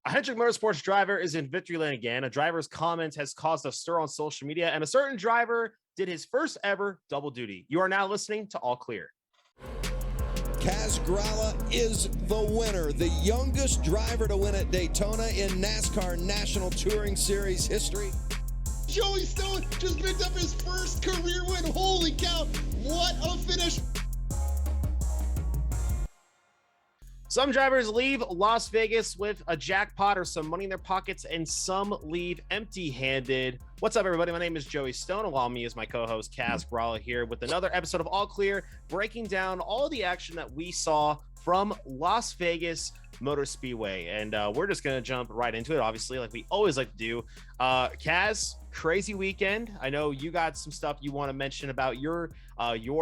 A Hendrick Motorsports driver is in victory lane again. A driver's comment has caused a stir on social media, and a certain driver did his first ever double duty. You are now listening to All Clear. Kaz Grala is the winner, the youngest driver to win at Daytona in NASCAR National Touring Series history. Joey Stone just picked up his first career win. Holy cow, what a finish. Some drivers leave Las Vegas with a jackpot or some money in their pockets, and some leave empty-handed. What's up, everybody? My name is Joey Stone. Along with me is my co-host, Kaz Grala, here with another episode of All Clear, breaking down all the action that we saw from Las Vegas Motor Speedway. And we're just going to jump right into it, obviously, like we always like to do. Kaz, crazy weekend. I know you got some stuff you want to mention about your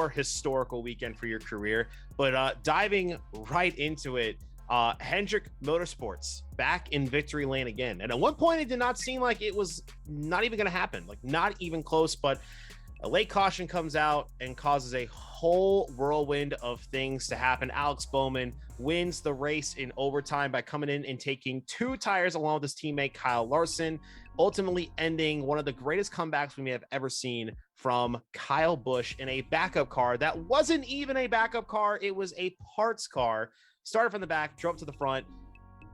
historical weekend for your career, but diving right into it, Hendrick Motorsports back in victory lane again. And at one point, it did not seem like it was not even going to happen, like not even close, but a late caution comes out and causes a whole whirlwind of things to happen. Alex Bowman wins the race in overtime by coming in and taking two tires along with his teammate Kyle Larson, ultimately ending one of the greatest comebacks we may have ever seen from Kyle Busch in a backup car that wasn't even a backup car. It was a parts car. Started from the back, drove to the front,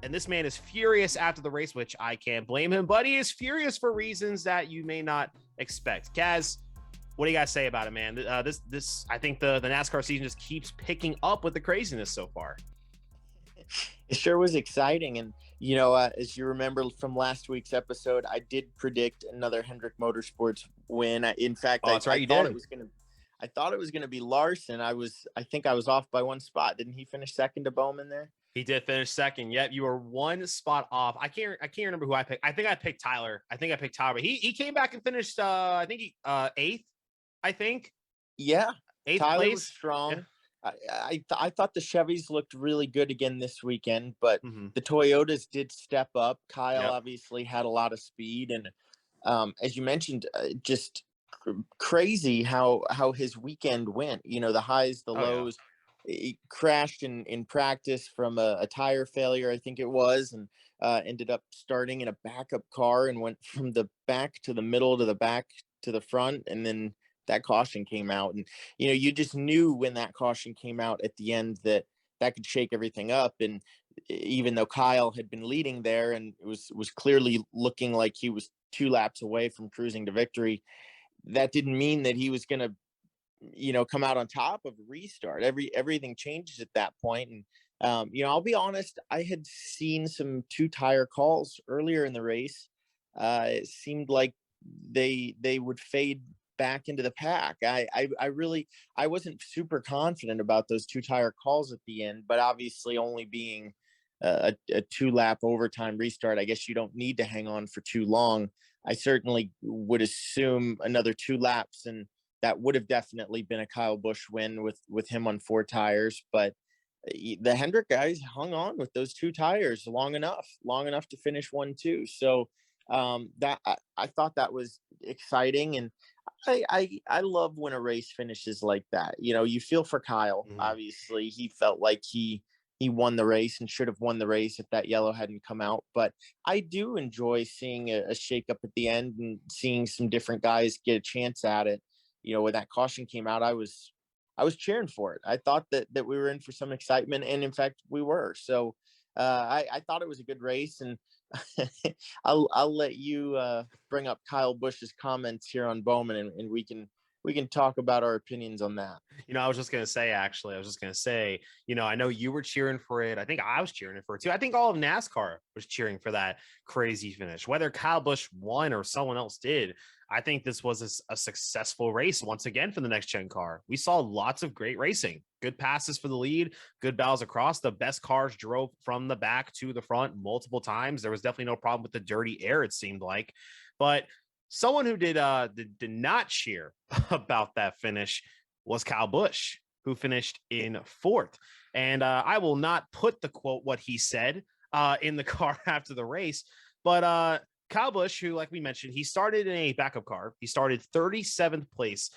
and this man is furious after the race, which I can't blame him, but he is furious for reasons that you may not expect. Kaz, what do you guys say about it, man? This I think the NASCAR season just keeps picking up with the craziness so far. It sure was exciting. And, you know, as you remember from last week's episode, I did predict another Hendrick Motorsports win. In fact, I thought it was going to be Larson. I think I was off by one spot. Didn't he finish second to Bowman there? He did finish second. Yep, you were one spot off. I can't remember who I picked. I think I picked Tyler. But he came back and finished I think eighth. I think. Yeah. Eighth Tyler place. was strong. Yeah. I thought the Chevys looked really good again this weekend, but Mhm. the Toyotas did step up. Kyle Yep. obviously had a lot of speed, and as you mentioned, just crazy how his weekend went. You know, the highs, the lows. Yeah. He crashed in practice from a tire failure, I think it was, and ended up starting in a backup car and went from the back to the middle to the back to the front, and then that caution came out. And you know, you just knew when that caution came out at the end that could shake everything up. And even though Kyle had been leading there and it was clearly looking like he was 2 laps away from cruising to victory, that didn't mean that he was going to, you know, come out on top of a restart. Everything changes at that point. And you know, I'll be honest, I had seen some 2 tire calls earlier in the race. It seemed like they would fade back into the pack. I wasn't super confident about those 2 tire calls at the end, but obviously only being a 2 lap overtime restart, I guess you don't need to hang on for too long. I certainly would assume another 2 laps, and that would have definitely been a Kyle Busch win with him on 4 tires. But the Hendrick guys hung on with those 2 tires long enough to finish 1-2. So that I thought that was exciting. And I love when a race finishes like that. You know, you feel for Kyle. Mhm. Obviously, he felt like he won the race and should have won the race if that yellow hadn't come out. But I do enjoy seeing a shakeup at the end and seeing some different guys get a chance at it. You know, when that caution came out, I was cheering for it. I thought that we were in for some excitement, and in fact, we were. So I thought it was a good race, and I'll let you bring up Kyle Busch's comments here on Bowman, and we can talk about our opinions on that. You know, I was just going to say, you know, I know you were cheering for it. I think I was cheering for it too. I think all of NASCAR was cheering for that crazy finish, whether Kyle Busch won or someone else did. I think this was a successful race once again for the next gen car. We saw lots of great racing, good passes for the lead, good battles across. The best cars drove from the back to the front multiple times. There was definitely no problem with the dirty air, it seemed like. But someone who did not cheer about that finish was Kyle Busch, who finished in 4th. And I will not put the quote what he said in the car after the race, but Kyle Busch, who, like we mentioned, he started in a backup car. He started 37th place.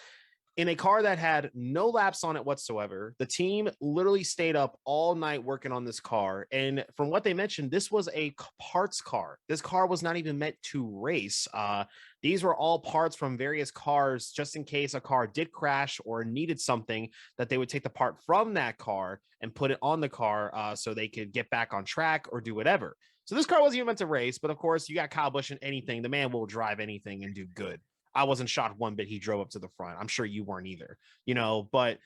in a car that had no laps on it whatsoever. The team literally stayed up all night working on this car. And from what they mentioned, this was a parts car. This car was not even meant to race. These were all parts from various cars, just in case a car did crash or needed something, that they would take the part from that car and put it on the car so they could get back on track or do whatever. So this car wasn't even meant to race, but of course, you got Kyle Busch in anything. The man will drive anything and do good. I wasn't shocked one bit he drove up to the front. I'm sure you weren't either, but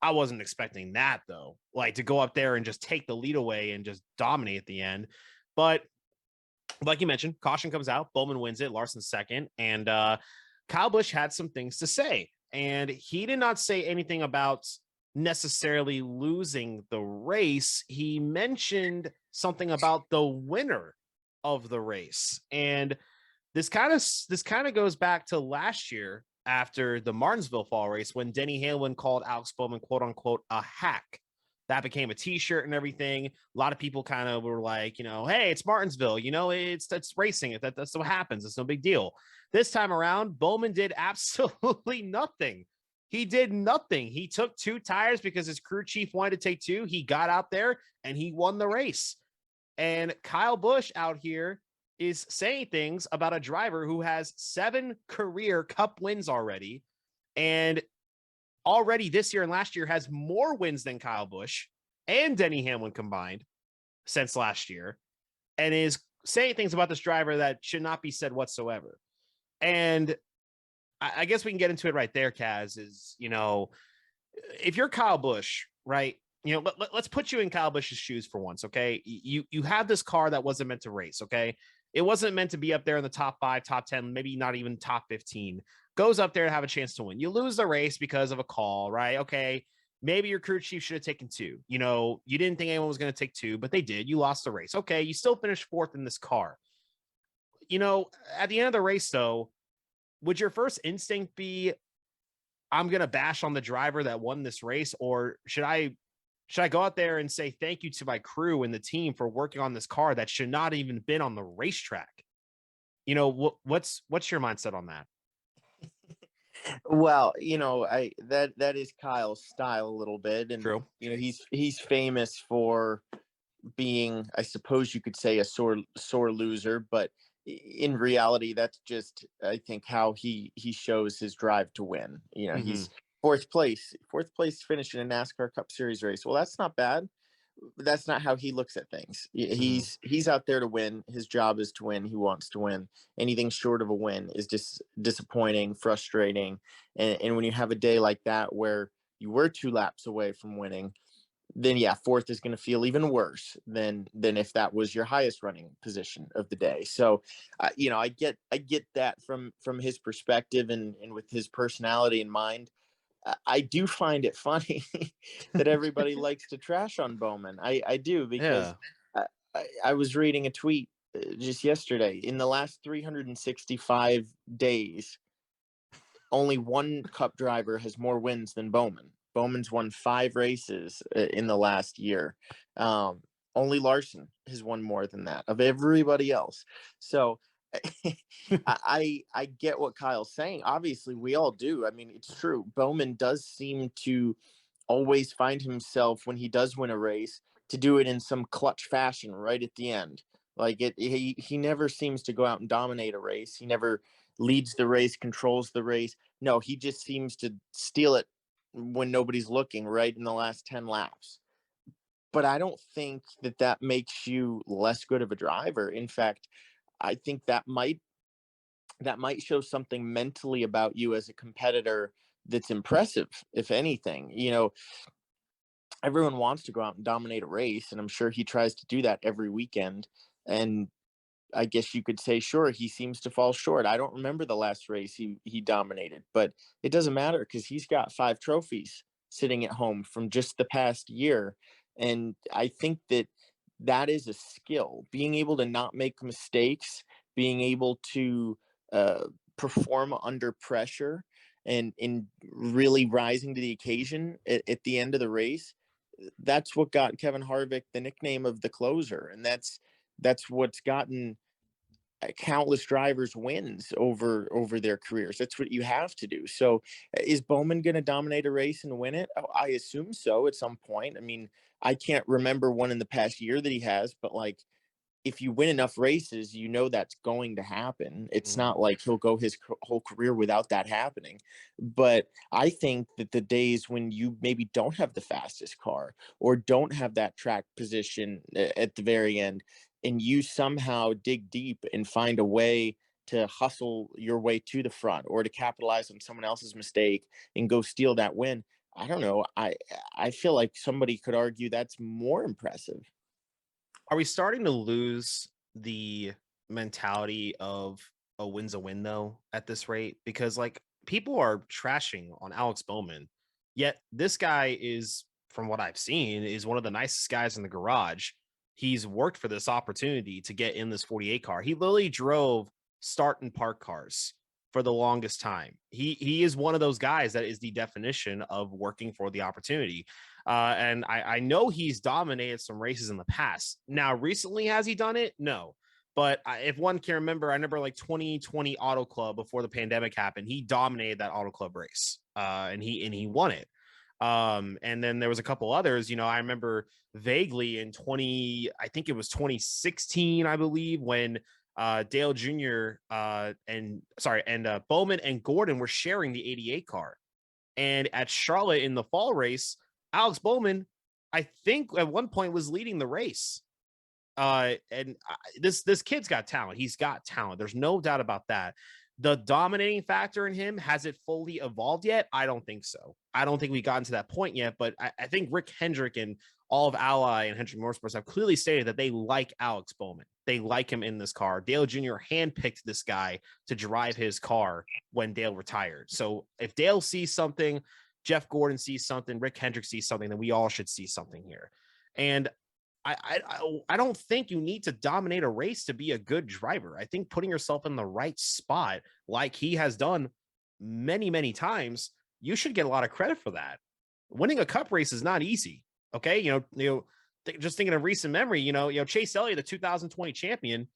I wasn't expecting that though. Like to go up there and just take the lead away and just dominate at the end. But like you mentioned, caution comes out, Bowman wins it, Larson second, and Kyle Busch had some things to say. And he did not say anything about necessarily losing the race. He mentioned something about the winner of the race. And this kind of goes back to last year after the Martinsville fall race when Denny Hamlin called Alex Bowman, quote unquote, a hack. That became a t-shirt and everything. A lot of people kind of were like, hey, it's Martinsville, it's racing. That's what happens. It's no big deal. This time around, Bowman did absolutely nothing. He did nothing. He took 2 tires because his crew chief wanted to take 2. He got out there and he won the race. And Kyle Busch out here is saying things about a driver who has 7 career Cup wins already, and already this year and last year has more wins than Kyle Busch and Denny Hamlin combined since last year, and is saying things about this driver that should not be said whatsoever. And I guess we can get into it right there, Kaz, is, if you're Kyle Busch, right, let's put you in Kyle Busch's shoes for once, okay? You have this car that wasn't meant to race, okay? It wasn't meant to be up there in the top 5, top 10, maybe not even top 15. Goes up there to have a chance to win. You lose the race because of a call, right? Okay, maybe your crew chief should have taken 2. You didn't think anyone was going to take 2, but they did. You lost the race. Okay, you still finished 4th in this car. At the end of the race, though, would your first instinct be, I'm going to bash on the driver that won this race, or should I go out there and say thank you to my crew and the team for working on this car that should not even been on the racetrack? What's your mindset on that? Well, that is Kyle's style a little bit, and true. He's famous for being, I suppose you could say, a sore loser, but in reality, that's just, I think, how he shows his drive to win. He's fourth place finish in a NASCAR Cup Series race. Well, that's not bad. That's not how he looks at things. He's out there to win. His job is to win. He wants to win. Anything short of a win is just disappointing, frustrating. And when you have a day like that where you were 2 laps away from winning, then yeah, 4th is going to feel even worse than if that was your highest running position of the day. So, I get that from his perspective and with his personality in mind. I do find it funny that everybody likes to trash on Bowman. I do, because I was reading a tweet just yesterday. In the last 365 days, only 1 Cup driver has more wins than Bowman. Bowman's won 5 races in the last year. Only Larson has won more than that of everybody else. So I get what Kyle's saying. Obviously, we all do. I mean, it's true. Bowman does seem to always find himself, when he does win a race, to do it in some clutch fashion right at the end. Like he never seems to go out and dominate a race. He never leads the race, controls the race. No, he just seems to steal it when nobody's looking, right in the last 10 laps. But I don't think that makes you less good of a driver. In fact, I think that might show something mentally about you as a competitor that's impressive, if anything. Everyone wants to go out and dominate a race, and I'm sure he tries to do that every weekend. And I guess you could say, sure, he seems to fall short. I don't remember the last race he dominated, but it doesn't matter because he's got 5 trophies sitting at home from just the past year. And I think that is a skill, being able to not make mistakes, being able to perform under pressure, and really rising to the occasion at the end of the race. That's what got Kevin Harvick the nickname of the closer. And that's what's gotten countless drivers wins over their careers. That's what you have to do. So is Bowman going to dominate a race and win it? Oh, I assume so at some point. I mean, I can't remember one in the past year that he has, but like, if you win enough races, you know that's going to happen. It's not like he'll go his whole career without that happening. But I think that the days when you maybe don't have the fastest car or don't have that track position at the very end, and you somehow dig deep and find a way to hustle your way to the front or to capitalize on someone else's mistake and go steal that win. I don't know. I feel like somebody could argue that's more impressive. Are we starting to lose the mentality of a win's a win though at this rate? Because like people are trashing on Alex Bowman, yet this guy is, from what I've seen, is one of the nicest guys in the garage. He's worked for this opportunity to get in this 48 car. He literally drove start and park cars for the longest time. He is one of those guys that is the definition of working for the opportunity. And I know he's dominated some races in the past. Now, recently, has he done it? No. But if one can remember, I remember like 2020 Auto Club before the pandemic happened. He dominated that Auto Club race, and he won it. And then there was a couple others. You know, I remember vaguely in I think it was 2016, I believe, when Dale Jr. and Bowman and Gordon were sharing the 88 car, and at Charlotte in the fall race, Alex Bowman, I think at one point was leading the race. This kid's got talent. He's got talent. There's no doubt about that. The dominating factor in him, has it fully evolved yet? I don't think so. I don't think we've gotten to that point yet, but I think Rick Hendrick and all of Ally and Hendrick Motorsports have clearly stated that they like Alex Bowman. They like him in this car. Dale Jr. handpicked this guy to drive his car when Dale retired. So if Dale sees something, Jeff Gordon sees something, Rick Hendrick sees something, then we all should see something here. And I don't think you need to dominate a race to be a good driver. I think putting yourself in the right spot, like he has done many, many times, you should get a lot of credit for that. Winning a cup race is not easy. Okay. Just thinking of recent memory, Chase Elliott, the 2020 champion,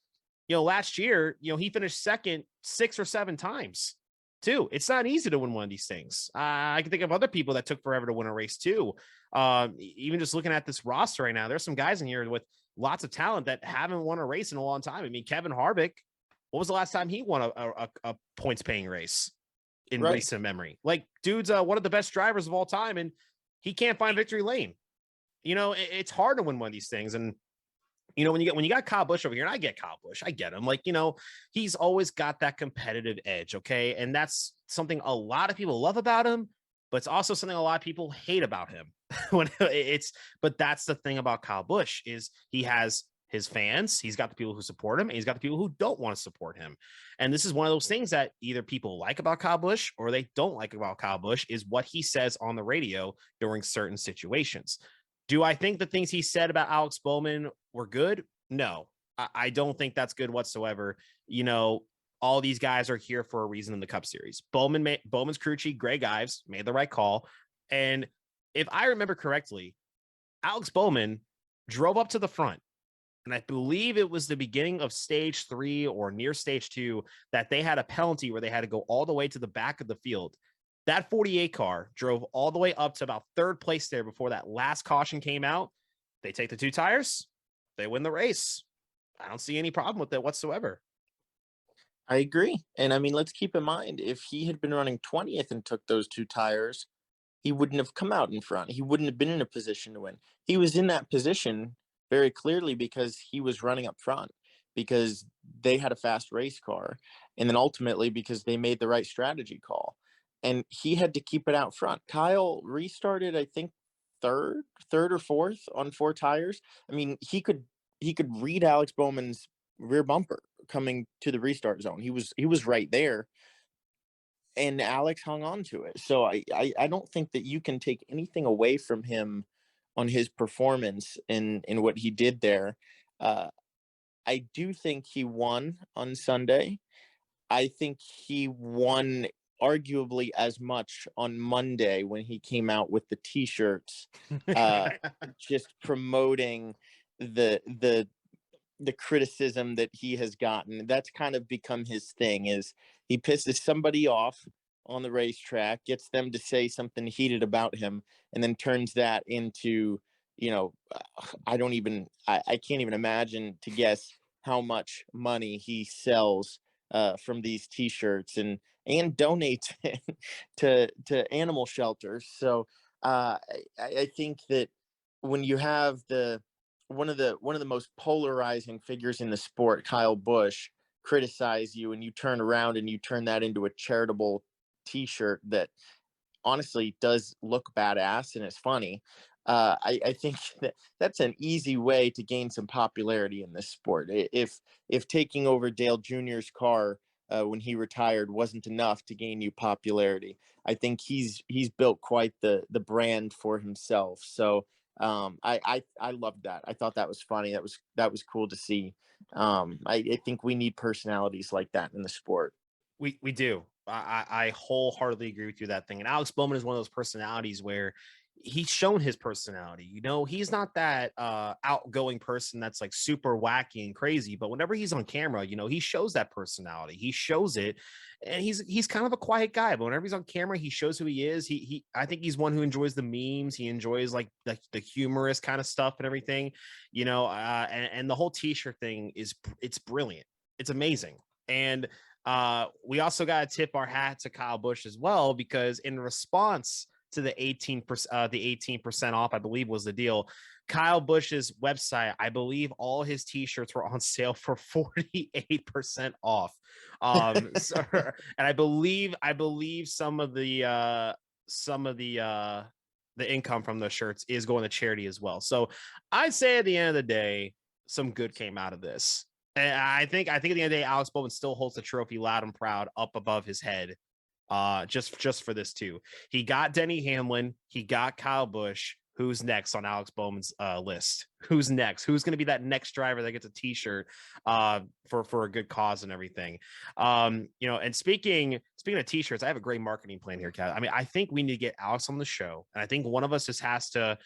last year, he finished second 6 or 7 times too. It's not easy to win one of these things. I can think of other people that took forever to win a race too. Even just looking at this roster right now, there's some guys in here with lots of talent that haven't won a race in a long time. I mean, Kevin Harvick, what was the last time he won a points paying race in recent memory? Like, dude's one of the best drivers of all time, and he can't find victory lane. It's hard to win one of these things. And when you got Kyle Busch over here, and I get Kyle Busch, I get him. Like, he's always got that competitive edge. Okay. And that's something a lot of people love about him, but it's also something a lot of people hate about him. But that's the thing about Kyle Busch is he has his fans, he's got the people who support him, and he's got the people who don't want to support him. And this is one of those things that either people like about Kyle Busch or they don't like about Kyle Busch, is what he says on the radio during certain situations. Do I think the things he said about Alex Bowman were good? No, I don't think that's good whatsoever. All these guys are here for a reason in the Cup Series. Bowman's crew chief, Greg Ives, made the right call. And if I remember correctly, Alex Bowman drove up to the front. And I believe it was the beginning of stage 3 or near stage 2 that they had a penalty where they had to go all the way to the back of the field. That 48 car drove all the way up to about 3rd place there before that last caution came out. They take the 2 tires, they win the race. I don't see any problem with that whatsoever. I agree. And I mean, let's keep in mind, if he had been running 20th and took those 2 tires, he wouldn't have come out in front. He wouldn't have been in a position to win. He was in that position very clearly because he was running up front, because they had a fast race car, and then ultimately because they made the right strategy call. And he had to keep it out front. Kyle restarted, I think, third or fourth on 4 tires. I mean, he could read Alex Bowman's rear bumper coming to the restart zone. He was right there, and Alex hung on to it. So I don't think that you can take anything away from him on his performance in what he did there. I do think he won on Sunday. I think he won arguably as much on Monday when he came out with the t-shirts, just promoting the the criticism that he has gotten. That's kind of become his thing, is he pisses somebody off on the racetrack, gets them to say something heated about him, and then turns that into, I can't even imagine to guess how much money he sells from these t-shirts and donates to animal shelters. So I think that when you have one of the most polarizing figures in the sport, Kyle Busch, criticize you, and you turn around and you turn that into a charitable t-shirt that honestly does look badass and it's funny. I think that's an easy way to gain some popularity in this sport. If taking over Dale Jr.'s car when he retired wasn't enough to gain you popularity, I think he's built quite the brand for himself. So I loved that. I thought that was funny. That was cool to see. I think we need personalities like that in the sport. We do. I wholeheartedly agree with you that thing. And Alex Bowman is one of those personalities where he's shown his personality. He's not that outgoing person that's like super wacky and crazy, but whenever he's on camera, he shows that personality. He shows it, and he's kind of a quiet guy, but whenever he's on camera, he shows who he is. I think he's one who enjoys the memes. He enjoys like the humorous kind of stuff and everything, and the whole t-shirt thing it's brilliant. It's amazing. And we also got to tip our hat to Kyle Busch as well, because in response to the 18% off, I believe was the deal. Kyle Busch's website, I believe all his t-shirts were on sale for 48% off. And I believe some of the income from those shirts is going to charity as well. So I'd say at the end of the day, some good came out of this. And I think at the end of the day, Alex Bowman still holds the trophy loud and proud up above his head. Just for this too. He got Denny Hamlin, he got Kyle Busch. Who's next on Alex Bowman's list? Who's next? Who's going to be that next driver that gets a t-shirt for a good cause and everything? And speaking of t-shirts, I have a great marketing plan here, Kat. I mean, I think we need to get Alex on the show, and I think one of us just has to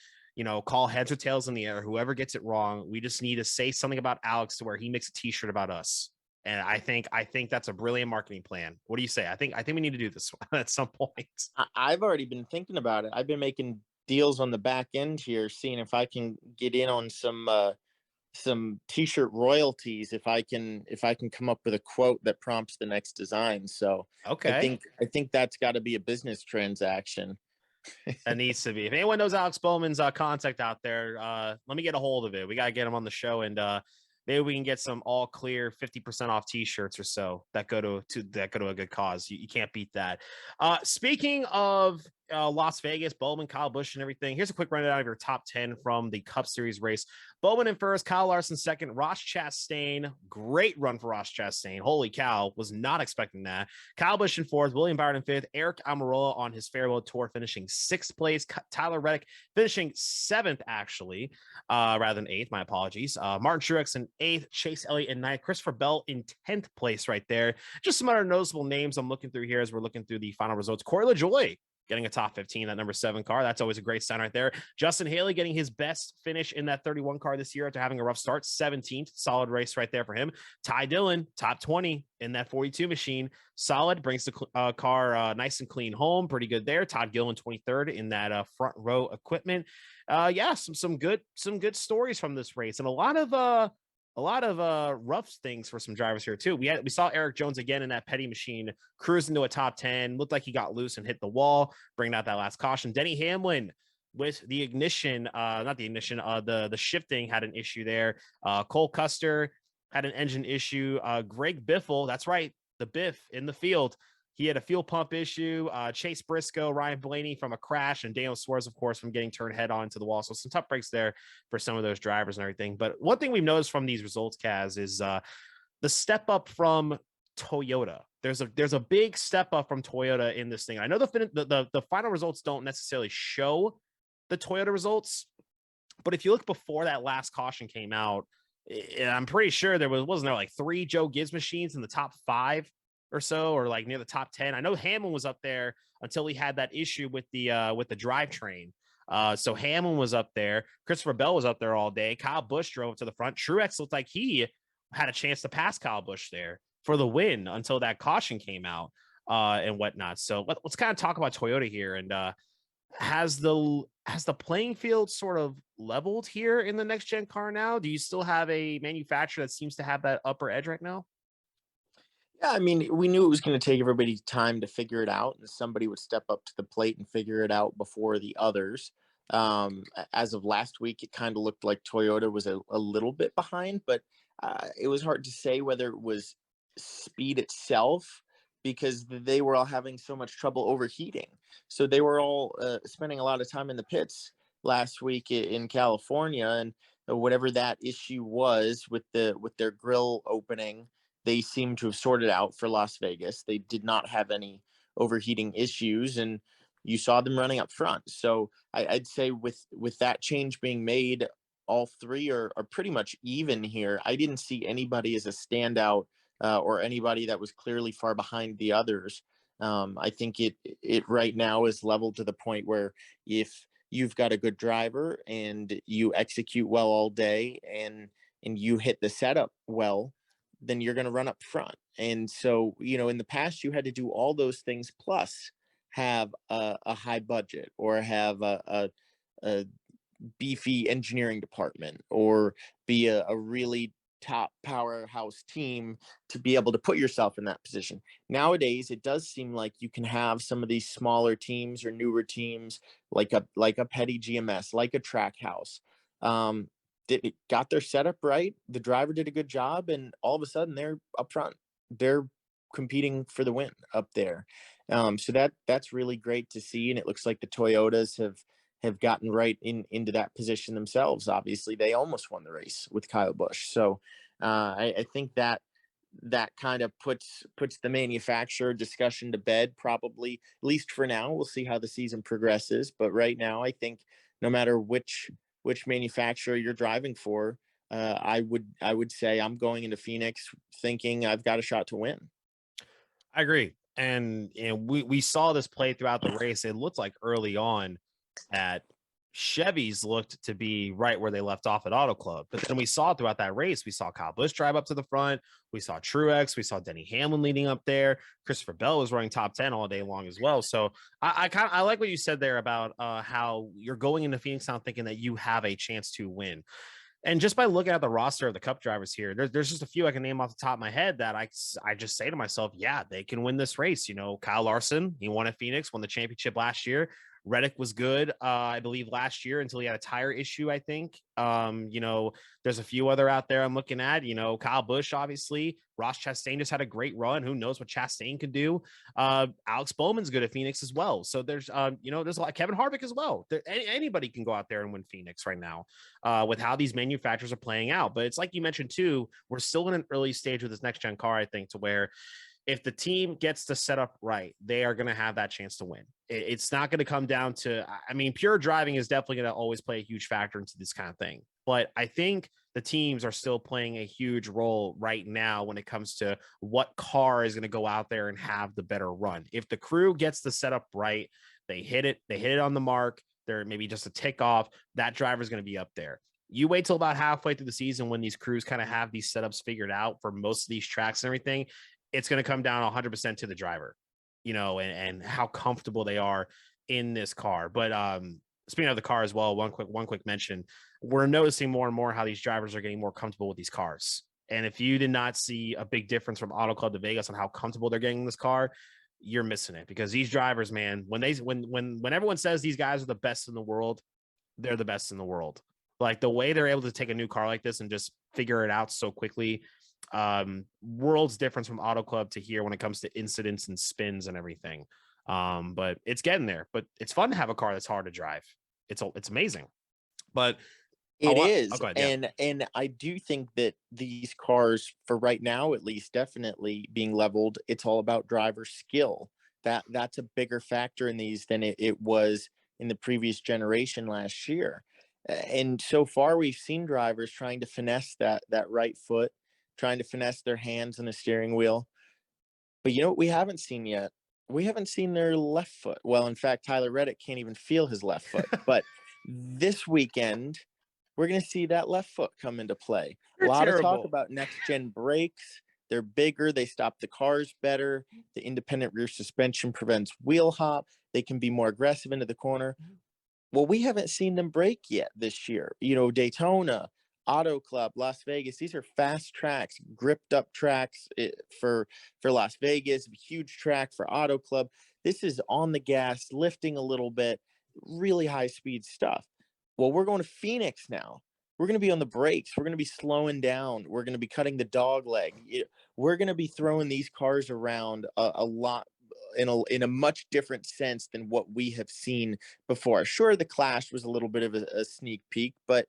call heads or tails in the air. Whoever gets it wrong, we just need to say something about Alex to where he makes a t-shirt about us. And I think that's a brilliant marketing plan. What do you say? I think we need to do this at some point. I've already been thinking about it. I've been making deals on the back end here, seeing if I can get in on some t-shirt royalties if I can come up with a quote that prompts the next design. So okay, I think that's got to be a business transaction. That needs to be. If anyone knows Alex Bowman's contact out there, let me get a hold of it. We got to get him on the show, and maybe we can get some all clear 50% off t-shirts or so that go to a good cause. You can't beat that. Speaking of Las Vegas, Bowman, Kyle Busch, and everything, here's a quick rundown of your top 10 from the Cup Series race. Bowman in first, Kyle Larson second, Ross Chastain. Great run for Ross Chastain. Holy cow, was not expecting that. Kyle Busch in fourth, William Byron in fifth, Eric Almirola on his farewell tour finishing sixth place, Tyler Reddick finishing seventh, actually, rather than eighth. My apologies. Martin Truex in eighth, Chase Elliott in ninth, Christopher Bell in 10th place right there. Just some other noticeable names I'm looking through here as we're looking through the final results. Corey LaJoie getting a top 15, that number 7 car. That's always a great sign right there. Justin Haley getting his best finish in that 31 car this year after having a rough start, 17th. Solid race right there for him. Ty Dillon, top 20 in that 42 machine. Solid, brings the car nice and clean home. Pretty good there. Todd Gillen, 23rd in that front row equipment. Some good stories from this race, and a lot of rough things for some drivers here too. We saw Eric Jones again in that Petty machine cruising to a top 10. Looked like he got loose and hit the wall, bringing out that last caution. Denny Hamlin with the ignition, not the ignition, the shifting had an issue there. Cole Custer had an engine issue. Greg Biffle, that's right, the Biff in the field. He had a fuel pump issue. Chase Briscoe, Ryan Blaney from a crash, and Daniel Suarez, of course, from getting turned head on into the wall. So some tough breaks there for some of those drivers and everything. But one thing we've noticed from these results, Kaz, is the step up from Toyota. There's a big step up from Toyota in this thing. I know the final results don't necessarily show the Toyota results, but if you look before that last caution came out, I'm pretty sure wasn't there like 3 Joe Gibbs machines in the top 5 or so, or like near the top 10. I know Hamlin was up there until he had that issue with the drivetrain. So Hamlin was up there. Christopher Bell was up there all day. Kyle Busch drove to the front. Truex looked like he had a chance to pass Kyle Busch there for the win until that caution came out and whatnot. So let's kind of talk about Toyota here. And has the playing field sort of leveled here in the next gen car now? Do you still have a manufacturer that seems to have that upper edge right now? Yeah, I mean, we knew it was going to take everybody time to figure it out, and somebody would step up to the plate and figure it out before the others. As of last week, it kind of looked like Toyota was a little bit behind, but it was hard to say whether it was speed itself because they were all having so much trouble overheating. So they were all spending a lot of time in the pits last week in California, and whatever that issue was with their grill opening, they seem to have sorted out for Las Vegas. They did not have any overheating issues, and you saw them running up front. So I'd say with that change being made, all three are pretty much even here. I didn't see anybody as a standout or anybody that was clearly far behind the others. I think it right now is leveled to the point where if you've got a good driver and you execute well all day and you hit the setup well, then you're going to run up front. And so, in the past, you had to do all those things plus have a high budget or have a beefy engineering department or be a really top powerhouse team to be able to put yourself in that position. Nowadays, it does seem like you can have some of these smaller teams or newer teams like a petty GMS, like a Trackhouse. It got their setup right. The driver did a good job, and all of a sudden they're up front. They're competing for the win up there. So that's really great to see, and it looks like the Toyotas have gotten right into that position themselves. Obviously, they almost won the race with Kyle Busch. So I think that kind of puts the manufacturer discussion to bed, probably, at least for now. We'll see how the season progresses, but right now I think no matter which manufacturer you're driving for, I would say I'm going into Phoenix thinking I've got a shot to win. I agree. And we saw this play throughout the race. It looked like early on that Chevys looked to be right where they left off at Auto Club. But then we saw throughout that race, we saw Kyle Busch drive up to the front. We saw Truex. We saw Denny Hamlin leading up there. Christopher Bell was running top 10 all day long as well. So I like what you said there about how you're going into Phoenix now thinking that you have a chance to win. And just by looking at the roster of the Cup drivers here, there's just a few I can name off the top of my head that I just say to myself, yeah, they can win this race. Kyle Larson, he won at Phoenix, won the championship last year. Reddick was good, I believe, last year until he had a tire issue, I think. There's a few other out there I'm looking at. Kyle Busch, obviously. Ross Chastain just had a great run. Who knows what Chastain could do? Alex Bowman's good at Phoenix as well. So there's a lot. Kevin Harvick as well. Anybody can go out there and win Phoenix right now with how these manufacturers are playing out. But it's like you mentioned, too, we're still in an early stage with this next-gen car, I think, to where if the team gets the setup right, they are going to have that chance to win. It's not going to come down to, pure driving is definitely going to always play a huge factor into this kind of thing. But I think the teams are still playing a huge role right now when it comes to what car is going to go out there and have the better run. If the crew gets the setup right, they hit it on the mark, they're maybe just a tick off, that driver is going to be up there. You wait till about halfway through the season when these crews kind of have these setups figured out for most of these tracks and everything, it's going to come down 100% to the driver, and how comfortable they are in this car. But speaking of the car as well, one quick mention, we're noticing more and more how these drivers are getting more comfortable with these cars. And if you did not see a big difference from Auto Club to Vegas on how comfortable they're getting in this car, you're missing it, because these drivers, man, when everyone says these guys are the best in the world, they're the best in the world. Like the way they're able to take a new car like this and just figure it out so quickly, world's difference from Auto Club to here when it comes to incidents and spins and everything. But it's getting there. But it's fun to have a car that's hard to drive. It's amazing. But it is. Go ahead, yeah. And I do think that these cars, for right now at least, definitely being leveled, it's all about driver skill. That's a bigger factor in these than it was in the previous generation last year. And so far we've seen drivers trying to finesse that right foot, trying to finesse their hands on the steering wheel. But you know what we haven't seen yet? We haven't seen their left foot. Well, in fact, Tyler Reddick can't even feel his left foot. But This weekend, we're going to see that left foot come into play. They're A lot of talk terrible. about next-gen brakes. They're bigger. They stop the cars better. The independent rear suspension prevents wheel hop. They can be more aggressive into the corner. Well, we haven't seen them break yet this year. You know, Daytona, Auto Club, Las Vegas, these are fast tracks, gripped up tracks for Las Vegas, huge track for Auto Club. This is on the gas, lifting a little bit, really high speed stuff. Well, we're going to Phoenix now. We're going to be on the brakes. We're going to be slowing down. We're going to be cutting the dog leg. We're going to be throwing these cars around a lot in a much different sense than what we have seen before. Sure, the Clash was a little bit of a sneak peek, but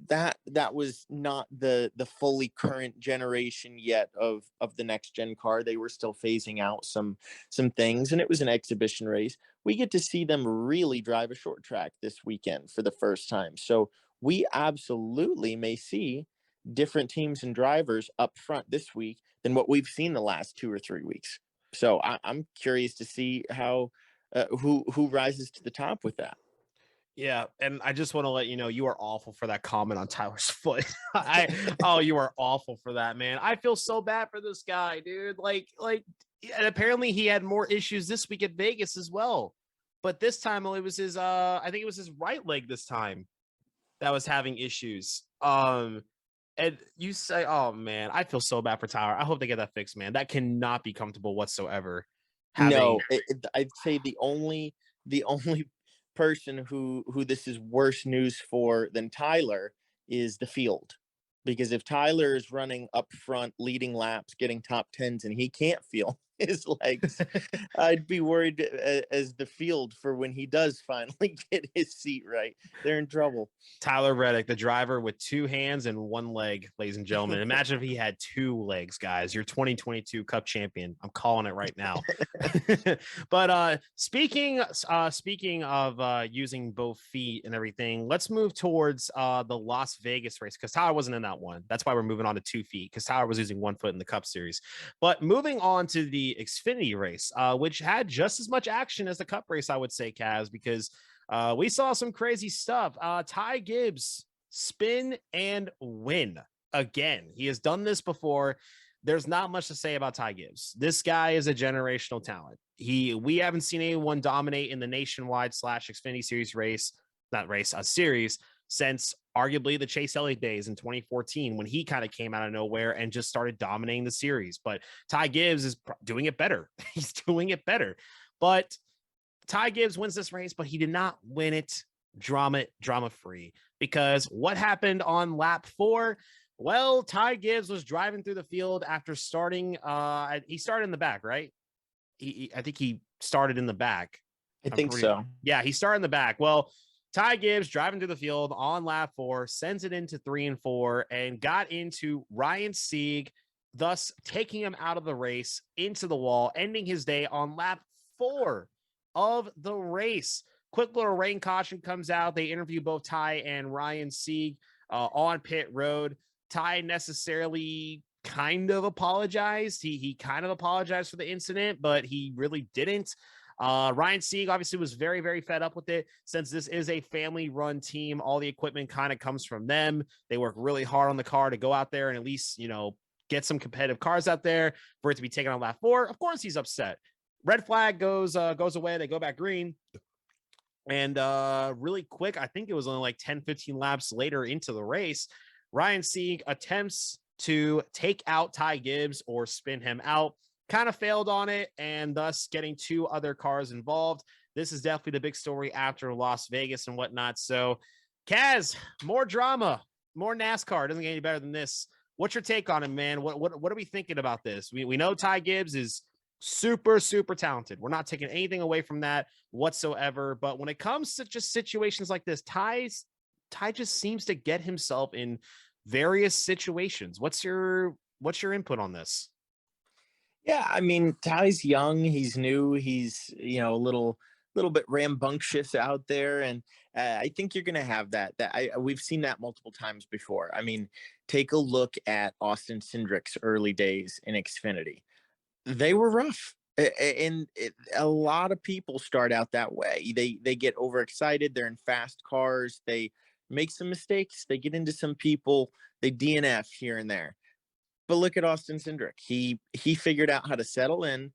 that was not the fully current generation yet of the next gen car. They were still phasing out some things, and it was an exhibition race. We get to see them really drive a short track this weekend for the first time. So we absolutely may see different teams and drivers up front this week than what we've seen the last 2 or 3 weeks. So I'm curious to see how who rises to the top with that. Yeah, and I just want to let you know you are awful for that comment on Tyler's foot. You are awful for that, man. I feel so bad for this guy, dude. And apparently he had more issues this week at Vegas as well. But this time it was his I think it was his right leg this time that was having issues. And you say, oh man, I feel so bad for Tyler. I hope they get that fixed, man. That cannot be comfortable whatsoever. No, I'd say the only person who this is worse news for than Tyler is the field. Because if Tyler is running up front, leading laps, getting top tens, and he can't feel his legs, I'd be worried as the field for when he does finally get his seat right. They're in trouble. Tyler Reddick, the driver with 2 hands and 1 leg, ladies and gentlemen. Imagine if he had 2 legs, guys. You're 2022 Cup champion. I'm calling it right now. But speaking of using both feet and everything, let's move towards the Las Vegas race because Tyler wasn't in that one. That's why we're moving on to 2 feet because Tyler was using 1 foot in the Cup Series. But moving on to the Xfinity race, which had just as much action as the Cup race, I would say, Kaz, because we saw some crazy stuff. Ty Gibbs spin and win again. He has done this before. There's not much to say about Ty Gibbs. This guy is a generational talent. We haven't seen anyone dominate in the nationwide / Xfinity series since arguably the Chase Elliott days in 2014 when he kind of came out of nowhere and just started dominating the series. But Ty Gibbs is doing it better. He's doing it better. But Ty Gibbs wins this race, but he did not win it drama free because what happened on lap 4? Well, Ty Gibbs was driving through the field after starting. He started in the back, right? I think he started in the back. I think so. Yeah, he started in the back. Well, Ty Gibbs driving through the field on lap 4, sends it into 3 and 4, and got into Ryan Sieg, thus taking him out of the race into the wall, ending his day on lap 4 of the race. Quick little rain caution comes out. They interview both Ty and Ryan Sieg on pit road. Ty necessarily kind of apologized. He kind of apologized for the incident, but he really didn't. Ryan Sieg obviously was very, very fed up with it since this is a family-run team. All the equipment kind of comes from them. They work really hard on the car to go out there and at least, get some competitive cars out there for it to be taken on lap 4. Of course, he's upset. Red flag goes away. They go back green. And really quick, I think it was only like 10, 15 laps later into the race, Ryan Sieg attempts to take out Ty Gibbs or spin him out. Kind of failed on it and thus getting 2 other cars involved. This is definitely the big story after Las Vegas and whatnot. So, Kaz, more drama, more NASCAR. Doesn't get any better than this. What's your take on it, man? What are we thinking about this? We know Ty Gibbs is super, super talented. We're not taking anything away from that whatsoever. But when it comes to just situations like this, Ty just seems to get himself in various situations. What's your input on this? Yeah, I mean, Ty's young, he's new, he's, a little bit rambunctious out there. And I think you're going to have that. We've seen that multiple times before. I mean, take a look at Austin Cindric's early days in Xfinity. They were rough. A lot of people start out that way. They get overexcited. They're in fast cars. They make some mistakes. They get into some people. They DNF here and there. But look at Austin Cindric. He figured out how to settle in,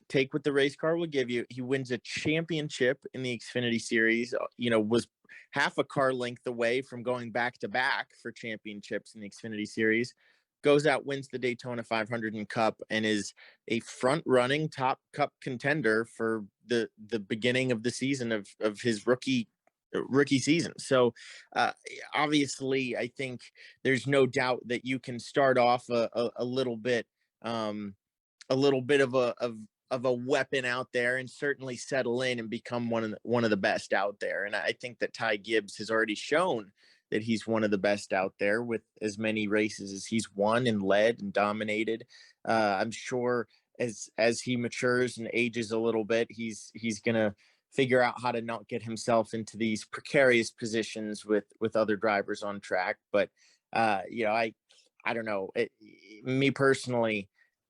take what the race car will give you. He wins a championship in the Xfinity Series. Was half a car length away from going back to back for championships in the Xfinity Series. Goes out, wins the Daytona 500 and Cup, and is a front-running top Cup contender for the beginning of the season of his rookie season. So obviously, I think there's no doubt that you can start off a little bit of a weapon out there, and certainly settle in and become one of the best out there. And I think that Ty Gibbs has already shown that he's one of the best out there with as many races as he's won and led and dominated. I'm sure as he matures and ages a little bit, he's gonna figure out how to not get himself into these precarious positions with other drivers on track. But I don't know. Me personally,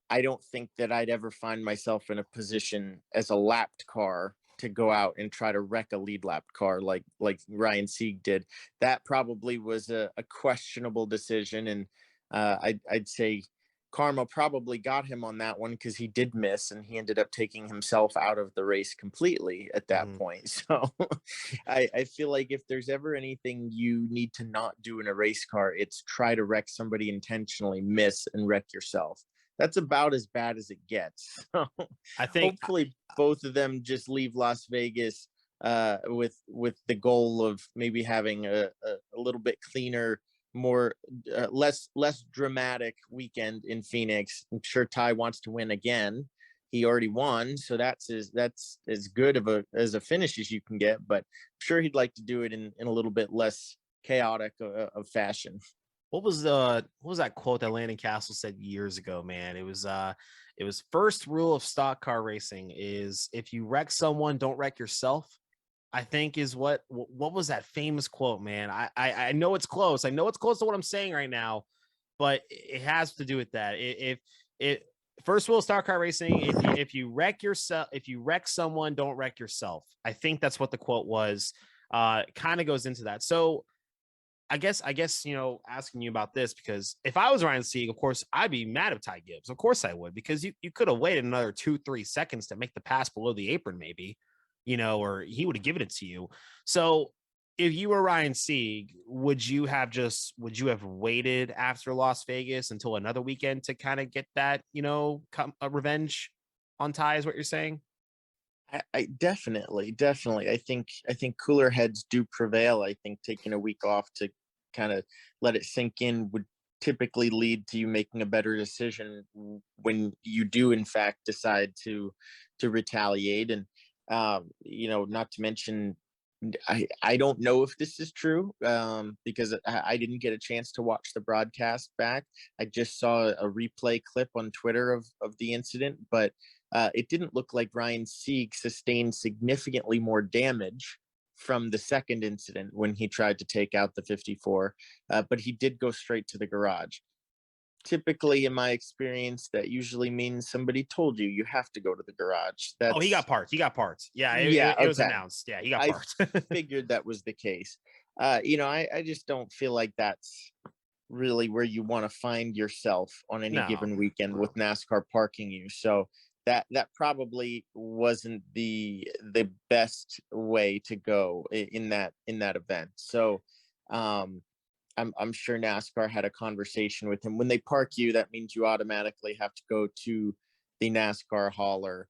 I don't think that I'd ever find myself in a position as a lapped car to go out and try to wreck a lead lapped car like Ryan Sieg did. That probably was a questionable decision. And I'd say karma probably got him on that one, because he did miss and he ended up taking himself out of the race completely at that point. So I feel like if there's ever anything you need to not do in a race car, it's try to wreck somebody intentionally, miss, and wreck yourself. That's about as bad as it gets. So I think hopefully both of them just leave Las Vegas with the goal of maybe having a little bit cleaner, more less dramatic weekend in Phoenix. I'm sure Ty wants to win again. He already won, so that's as good of a finish as you can get. But I'm sure he'd like to do it in a little bit less chaotic of fashion. What was that quote that Landon Castle said years ago, man? It was first rule of stock car racing is if you wreck someone, don't wreck yourself. I think is what was that famous quote, man? I know it's close. I know it's close to what I'm saying right now, but it has to do with that. If first rule of stock car racing, if you wreck someone, don't wreck yourself. I think that's what the quote was. Kind of goes into that. So I guess, asking you about this, because if I was Ryan Sieg, of course, I'd be mad at Ty Gibbs. Of course I would, because you could have waited another 2-3 seconds to make the pass below the apron, maybe, or he would have given it to you. So if you were Ryan Sieg, would you have waited after Las Vegas until another weekend to kind of get that, a revenge on Ty, is what you're saying? I definitely. I think cooler heads do prevail. I think taking a week off to kind of let it sink in would typically lead to you making a better decision when you do in fact decide to retaliate. And not to mention, I don't know if this is true, because I didn't get a chance to watch the broadcast back. I just saw a replay clip on Twitter of the incident, but it didn't look like Ryan Sieg sustained significantly more damage from the second incident when he tried to take out the 54, but he did go straight to the garage. Typically, in my experience, that usually means somebody told you have to go to the garage. He got parts. Yeah, it was announced. Yeah, he got parts. I figured that was the case. I just don't feel like that's really where you want to find yourself on any given weekend with NASCAR parking you. So that probably wasn't the best way to go in that event. So I'm sure NASCAR had a conversation with him. When they park you, that means you automatically have to go to the NASCAR hauler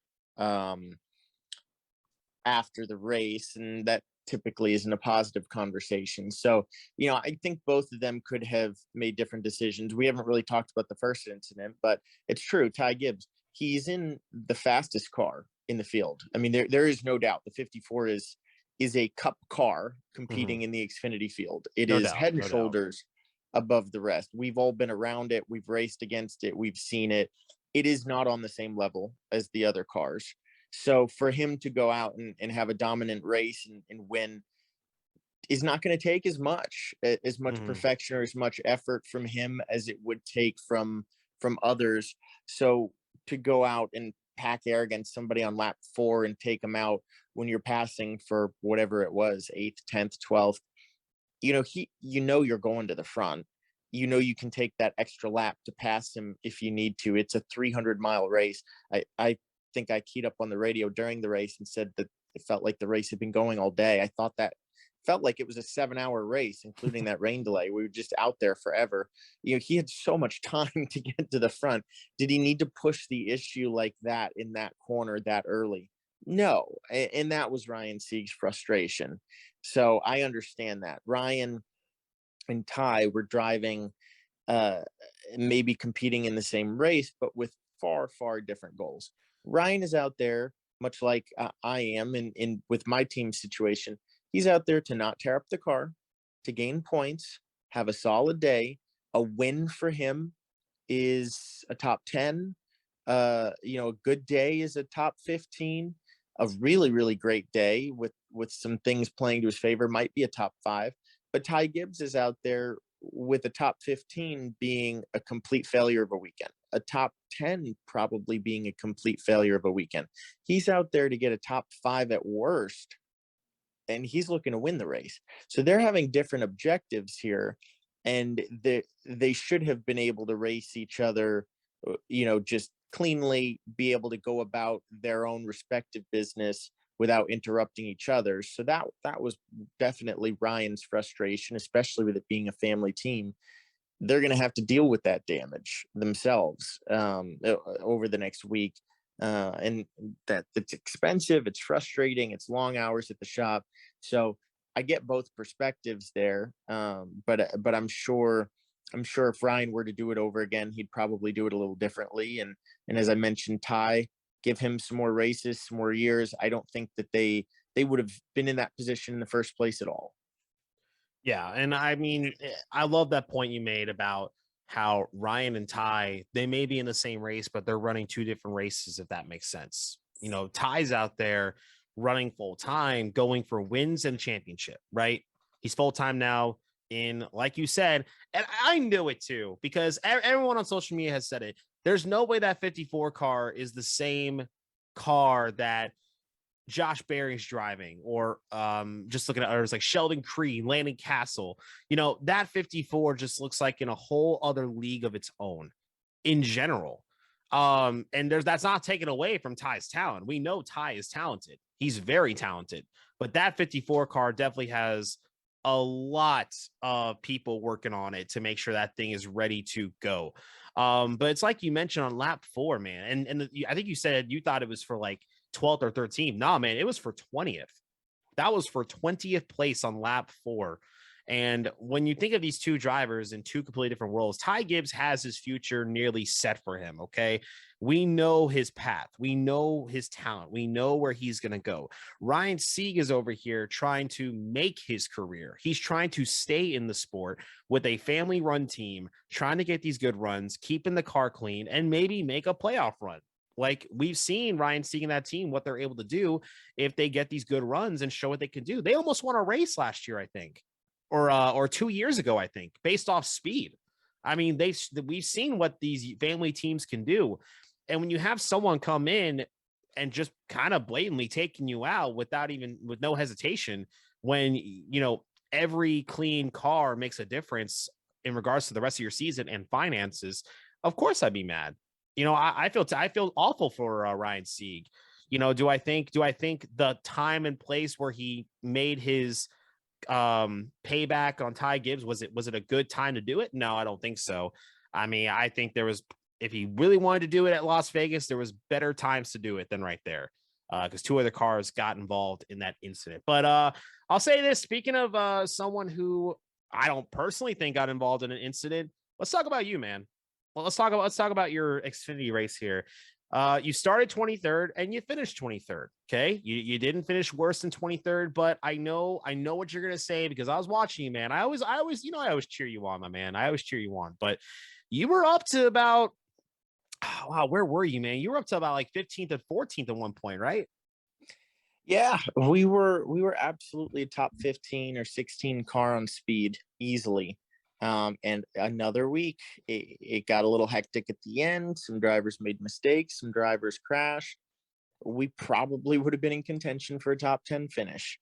after the race, and that typically isn't a positive conversation. So, I think both of them could have made different decisions. We haven't really talked about the first incident, but it's true. Ty Gibbs, he's in the fastest car in the field. I mean, there is no doubt the 54 is a cup car competing in the Xfinity field. It is head and shoulders above the rest. We've all been around it. We've raced against it. We've seen it. It is not on the same level as the other cars. So for him to go out and have a dominant race and win is not going to take as much perfection or as much effort from him as it would take from others. So to go out and pack air against somebody on lap 4 and take them out when you're passing for whatever it was, 8th, 10th, 12th. You're going to the front. You can take that extra lap to pass him if you need to. It's a 300-mile race. I think I keyed up on the radio during the race and said that it felt like the race had been going all day. I thought that felt like it was a 7-hour race, including that rain delay. We were just out there forever. He had so much time to get to the front. Did he need to push the issue like that in that corner that early? No. And that was Ryan Sieg's frustration. So I understand that. Ryan and Ty were driving, maybe competing in the same race, but with far, far different goals. Ryan is out there, much like I am in with my team situation. He's out there to not tear up the car, to gain points, have a solid day. A win for him is a top 10. A good day is a top 15. A really, really great day with some things playing to his favor might be a top 5. But Ty Gibbs is out there with a top 15 being a complete failure of a weekend, a top 10 probably being a complete failure of a weekend. He's out there to get a top 5 at worst, and he's looking to win the race. So they're having different objectives here, and they should have been able to race each other, just cleanly, be able to go about their own respective business without interrupting each other. So that was definitely Ryan's frustration, especially with it being a family team. They're going to have to deal with that damage themselves over the next week. And that it's expensive, it's frustrating, it's long hours at the shop. So I get both perspectives there. But I'm sure if Ryan were to do it over again, he'd probably do it a little differently. And as I mentioned, Ty, give him some more races, some more years. I don't think that they would have been in that position in the first place at all. Yeah. And I mean, I love that point you made about how Ryan and Ty, they may be in the same race, but they're running 2 different races, if that makes sense. Ty's out there running full time, going for wins and championship, right? He's full time now in, like you said, and I knew it too, because everyone on social media has said it. There's no way that 54 car is the same car that Josh Berry's driving, or just looking at others like Sheldon Creed, Landon Castle. That 54 just looks like in a whole other league of its own in general. And that's not taken away from Ty's talent. We know Ty is talented. He's very talented, but that 54 car definitely has a lot of people working on it to make sure that thing is ready to go. But it's like you mentioned on lap 4, man. And I think you said you thought it was for like 12th or 13th. Nah, man, it was for 20th. That was for 20th place on lap 4. And when you think of these two drivers in 2 completely different worlds, Ty Gibbs has his future nearly set for him. Okay. We know his path. We know his talent. We know where he's going to go. Ryan Sieg is over here trying to make his career. He's trying to stay in the sport with a family run team, trying to get these good runs, keeping the car clean, and maybe make a playoff run. Like we've seen Ryan Sieg and that team, what they're able to do if they get these good runs and show what they can do. They almost won a race last year, I think, or 2 years ago, I think, based off speed. I mean, we've seen what these family teams can do. And when you have someone come in and just kind of blatantly taking you out with no hesitation, when, every clean car makes a difference in regards to the rest of your season and finances, of course I'd be mad. I feel awful for Ryan Sieg. Do I think the time and place where he made his payback on Ty Gibbs, was it a good time to do it? No, I don't think so. I mean, I think if he really wanted to do it at Las Vegas, there was better times to do it than right there, because 2 other cars got involved in that incident. But I'll say this, speaking of someone who I don't personally think got involved in an incident, let's talk about you, man. Well, let's talk about your Xfinity race here. You started 23rd and you finished 23rd. Okay. You didn't finish worse than 23rd, but I know what you're going to say, because I was watching you, man. I always cheer you on, my man. I always cheer you on, but you were up to about, wow, where were you, man? You were up to about like 15th and 14th at one point, right? Yeah, we were absolutely a top 15 or 16 car on speed easily. And another week, it got a little hectic at the end. Some drivers made mistakes. Some drivers crashed. We probably would have been in contention for a top 10 finish,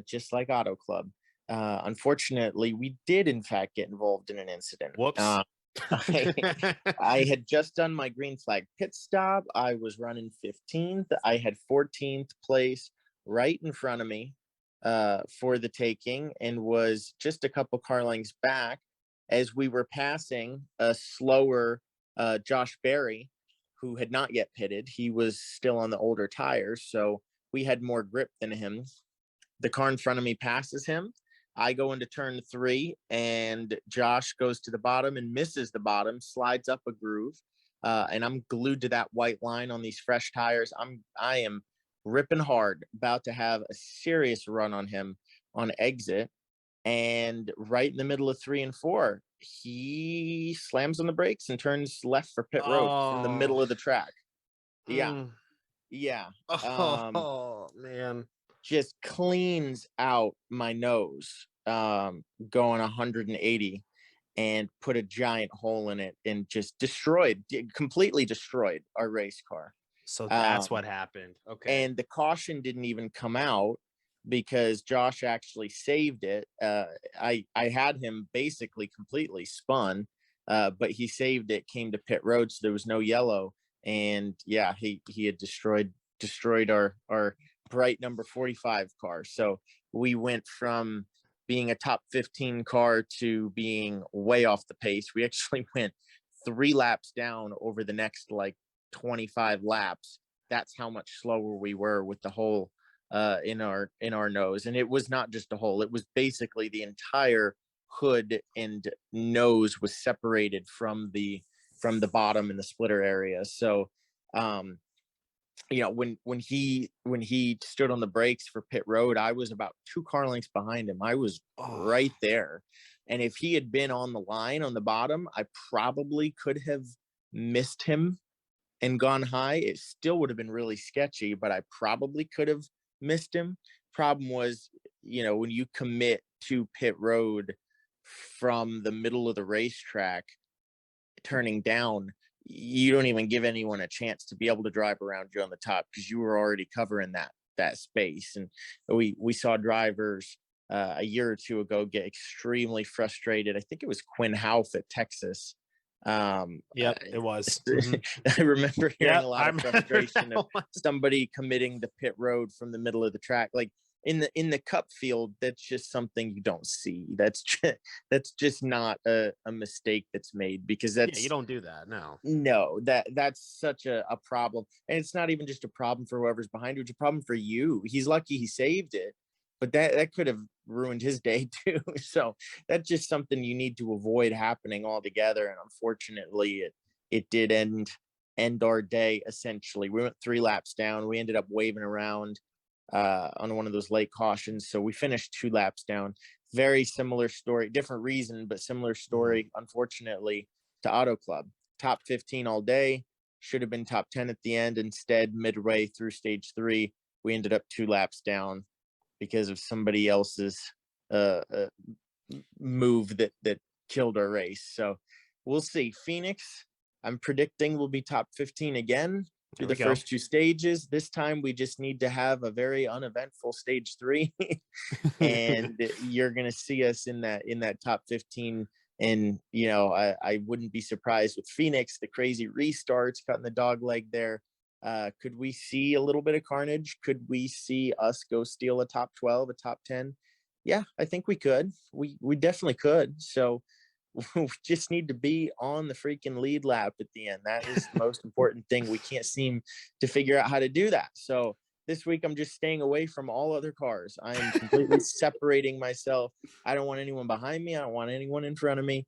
just like Auto Club. Unfortunately, we did, in fact, get involved in an incident. Whoops. I had just done my green flag pit stop. I was running 15th. I had 14th place right in front of me for the taking, and was just a couple car lengths back as we were passing a slower Josh Berry, who had not yet pitted. He was still on the older tires, so we had more grip than him. The car in front of me passes him. I go into turn 3, and Josh goes to the bottom and misses the bottom, slides up a groove, and I'm glued to that white line on these fresh tires. I am ripping hard, about to have a serious run on him on exit, and right in the middle of 3 and 4, he slams on the brakes and turns left for pit road from the middle of the track. Yeah. Oh man. Just cleans out my nose, going 180, and put a giant hole in it, and just completely destroyed our race car. So that's what happened. Okay. And the caution didn't even come out because Josh actually saved it. I had him basically completely spun, but he saved it, came to pit road, so there was no yellow. And yeah, he had destroyed our bright number 45 car. So we went from being a top 15 car to being way off the pace. We actually went 3 laps down over the next like 25 laps. That's how much slower we were with the hole in our nose. And it was not just a hole, it was basically the entire hood and nose was separated from the bottom in the splitter area. So when he stood on the brakes for pit road, I was about 2 car lengths behind him. I was right there. And if he had been on the line on the bottom, I probably could have missed him and gone high. It still would have been really sketchy, but I probably could have missed him. Problem was, when you commit to pit road from the middle of the racetrack turning down, you don't even give anyone a chance to be able to drive around you on the top, because you were already covering that space. And we saw drivers a year or 2 ago get extremely frustrated. I think it was Quinn Houff at Texas. It was. I remember hearing a lot of frustration of somebody committing the pit road from the middle of the track. Like in the cup field, that's just something you don't see. That's just not a mistake that's made, because that's you don't do that. No, that's such a problem. And it's not even just a problem for whoever's behind you, it's a problem for you. He's lucky he saved it, but that could have ruined his day too. So that's just something you need to avoid happening altogether. And unfortunately, it did end our day. Essentially, we went 3 laps down. We ended up waving around on one of those late cautions, so we finished 2 laps down. Very similar story, different reason, but similar story, unfortunately, to Auto Club. Top 15 all day, should have been top 10 at the end. Instead, midway through stage 3, we ended up 2 laps down because of somebody else's move that killed our race. So we'll see. Phoenix, I'm predicting, will be top 15 again through the first 2 stages. This time we just need to have a very uneventful stage 3 and you're going to see us in that top 15. And I wouldn't be surprised with Phoenix, the crazy restarts, cutting the dog leg there. Could we see a little bit of carnage? Could we see us go steal a top 12, a top 10? Yeah, I think we could. We definitely could. So we just need to be on the freaking lead lap at the end. That is the most important thing. We can't seem to figure out how to do that. So this week, I'm just staying away from all other cars. I am completely separating myself. I don't want anyone behind me. I don't want anyone in front of me.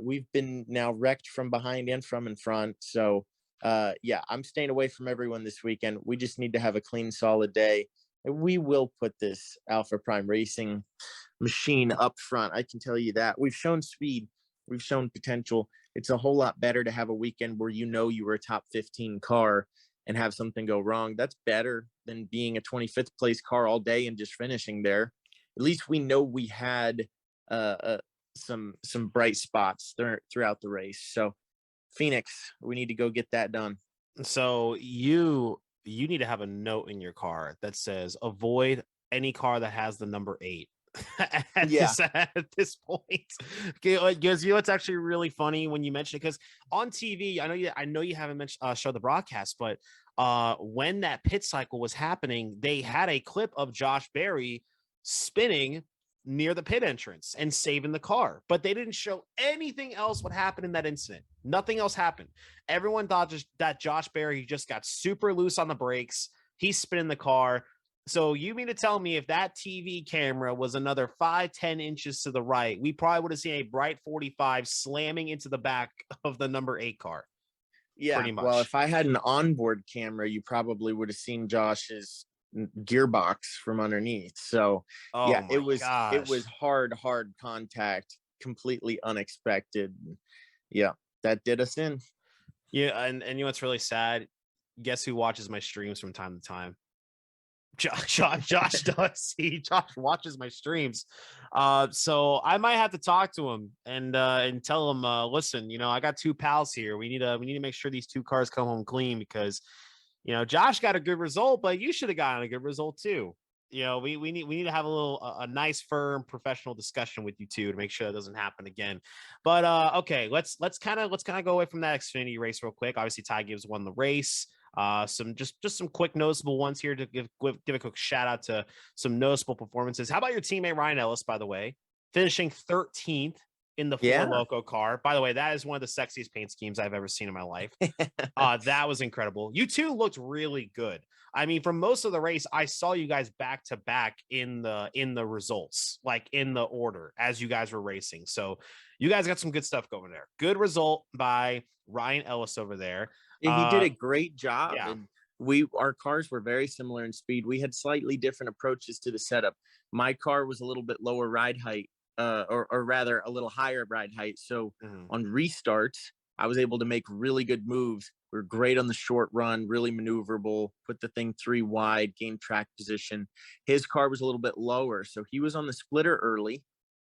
We've been now wrecked from behind and from in front. So I'm staying away from everyone this weekend. We just need to have a clean, solid day. And we will put this Alpha Prime Racing machine up front. I can tell you that. We've shown speed. We've shown potential. It's a whole lot better to have a weekend where you were a top 15 car and have something go wrong. That's better than being a 25th place car all day and just finishing there. At least we know we had a some bright spots throughout the race. So Phoenix, we need to go get that done. So you need to have a note in your car that says avoid any car that has the number 8 at this point. Because it's actually really funny when you mention it, because on TV, I know you haven't mentioned show the broadcast, but when that pit cycle was happening, they had a clip of Josh Berry spinning near the pit entrance and saving the car, but they didn't show anything else what happened in that incident. Nothing else happened. Everyone thought that Josh Berry just got super loose on the brakes. He's spinning the car. So you mean to tell me if that TV camera was another 5-10 inches to the right, we probably would have seen a bright 45 slamming into the back of the number 8 car? Yeah, pretty much. Well, if I had an onboard camera, you probably would have seen Josh's gearbox from underneath. So it was hard contact, completely unexpected. Yeah, that did us in. Yeah, and you know what's really sad? Guess who watches my streams from time to time? Josh does. Josh watches my streams. So I might have to talk to him and tell him, listen, I got 2 pals here. We need to make sure these 2 cars come home clean, because Josh got a good result, but you should have gotten a good result too. We need to have a nice, firm, professional discussion with you two to make sure that doesn't happen again. But okay, let's kind of go away from that Xfinity race real quick. Obviously, Ty Gibbs won the race. Some quick noticeable ones here to give a quick shout out to some noticeable performances. How about your teammate Ryan Ellis, by the way, finishing 13th in the Four Loco car? By the way, that is one of the sexiest paint schemes I've ever seen in my life. That was incredible. You two looked really good. I mean, for most of the race, I saw you guys back to back in the results, like in the order as you guys were racing. So you guys got some good stuff going there. Good result by Ryan Ellis over there. He did a great job. Yeah. And our cars were very similar in speed. We had slightly different approaches to the setup. My car was a little bit lower ride height, or rather a little higher ride height. So on restarts, I was able to make really good moves. We were great on the short run, really maneuverable, put the thing 3 wide, gain track position. His car was a little bit lower, so he was on the splitter early,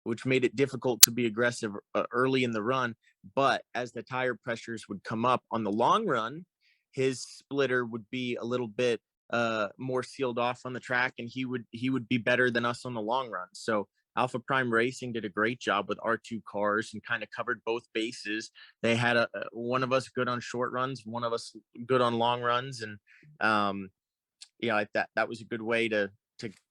which made it difficult to be aggressive early in the run. But as the tire pressures would come up on the long run, his splitter would be a little bit more sealed off on the track, and he would be better than us on the long run. So Alpha Prime Racing did a great job with our 2 cars and kind of covered both bases. They had one of us good on short runs, one of us good on long runs. And that was a good way to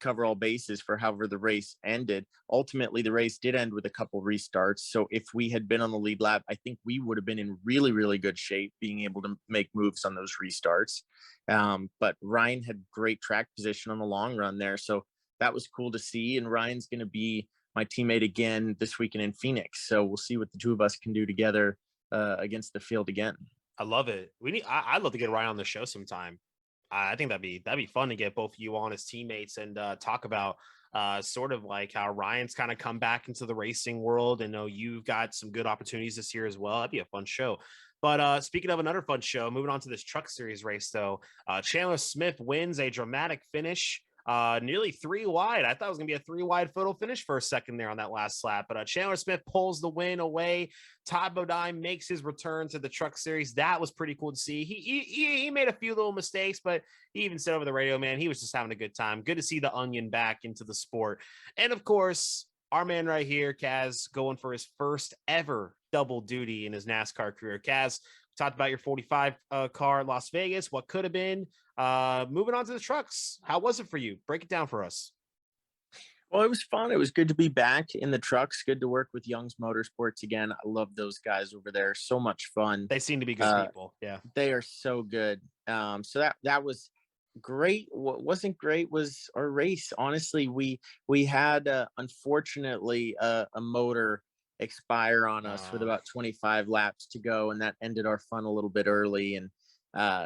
cover all bases for however the race ended. Ultimately, the race did end with a couple restarts. So if we had been on the lead lap, I think we would have been in really, really good shape being able to make moves on those restarts. But Ryan had great track position on the long run there. So that was cool to see. And Ryan's going to be my teammate again this weekend in Phoenix. So we'll see what the 2 of us can do together against the field again. I love it. I'd love to get Ryan on the show sometime. I think that'd be fun to get both of you on as teammates and talk about sort of like how Ryan's kind of come back into the racing world, and know you've got some good opportunities this year as well. That'd be a fun show. But speaking of another fun show, moving on to this Truck Series race, though, Chandler Smith wins a dramatic finish. Nearly 3 wide. I thought it was gonna be a 3 wide photo finish for a second there on that last lap, but Chandler Smith pulls the win away. Todd Bodine makes his return to the Truck Series. That was pretty cool to see. He made a few little mistakes, but he even said over the radio, man, he was just having a good time. Good to see the Onion back into the sport. And of course, our man right here, Kaz, going for his first ever double duty in his NASCAR career. Kaz, talked about your 45 car Las Vegas, what could have been. Moving on to the trucks, how was it for you? Break it down for us. Well, it was fun. It was good to be back in the trucks. Good to work with Young's Motorsports again. I love those guys over there. So much fun. They seem to be good people. Yeah, they are so good. So that was great. What wasn't great was our race. Honestly, we had unfortunately a motor expire on us with about 25 laps to go, and that ended our fun a little bit early. And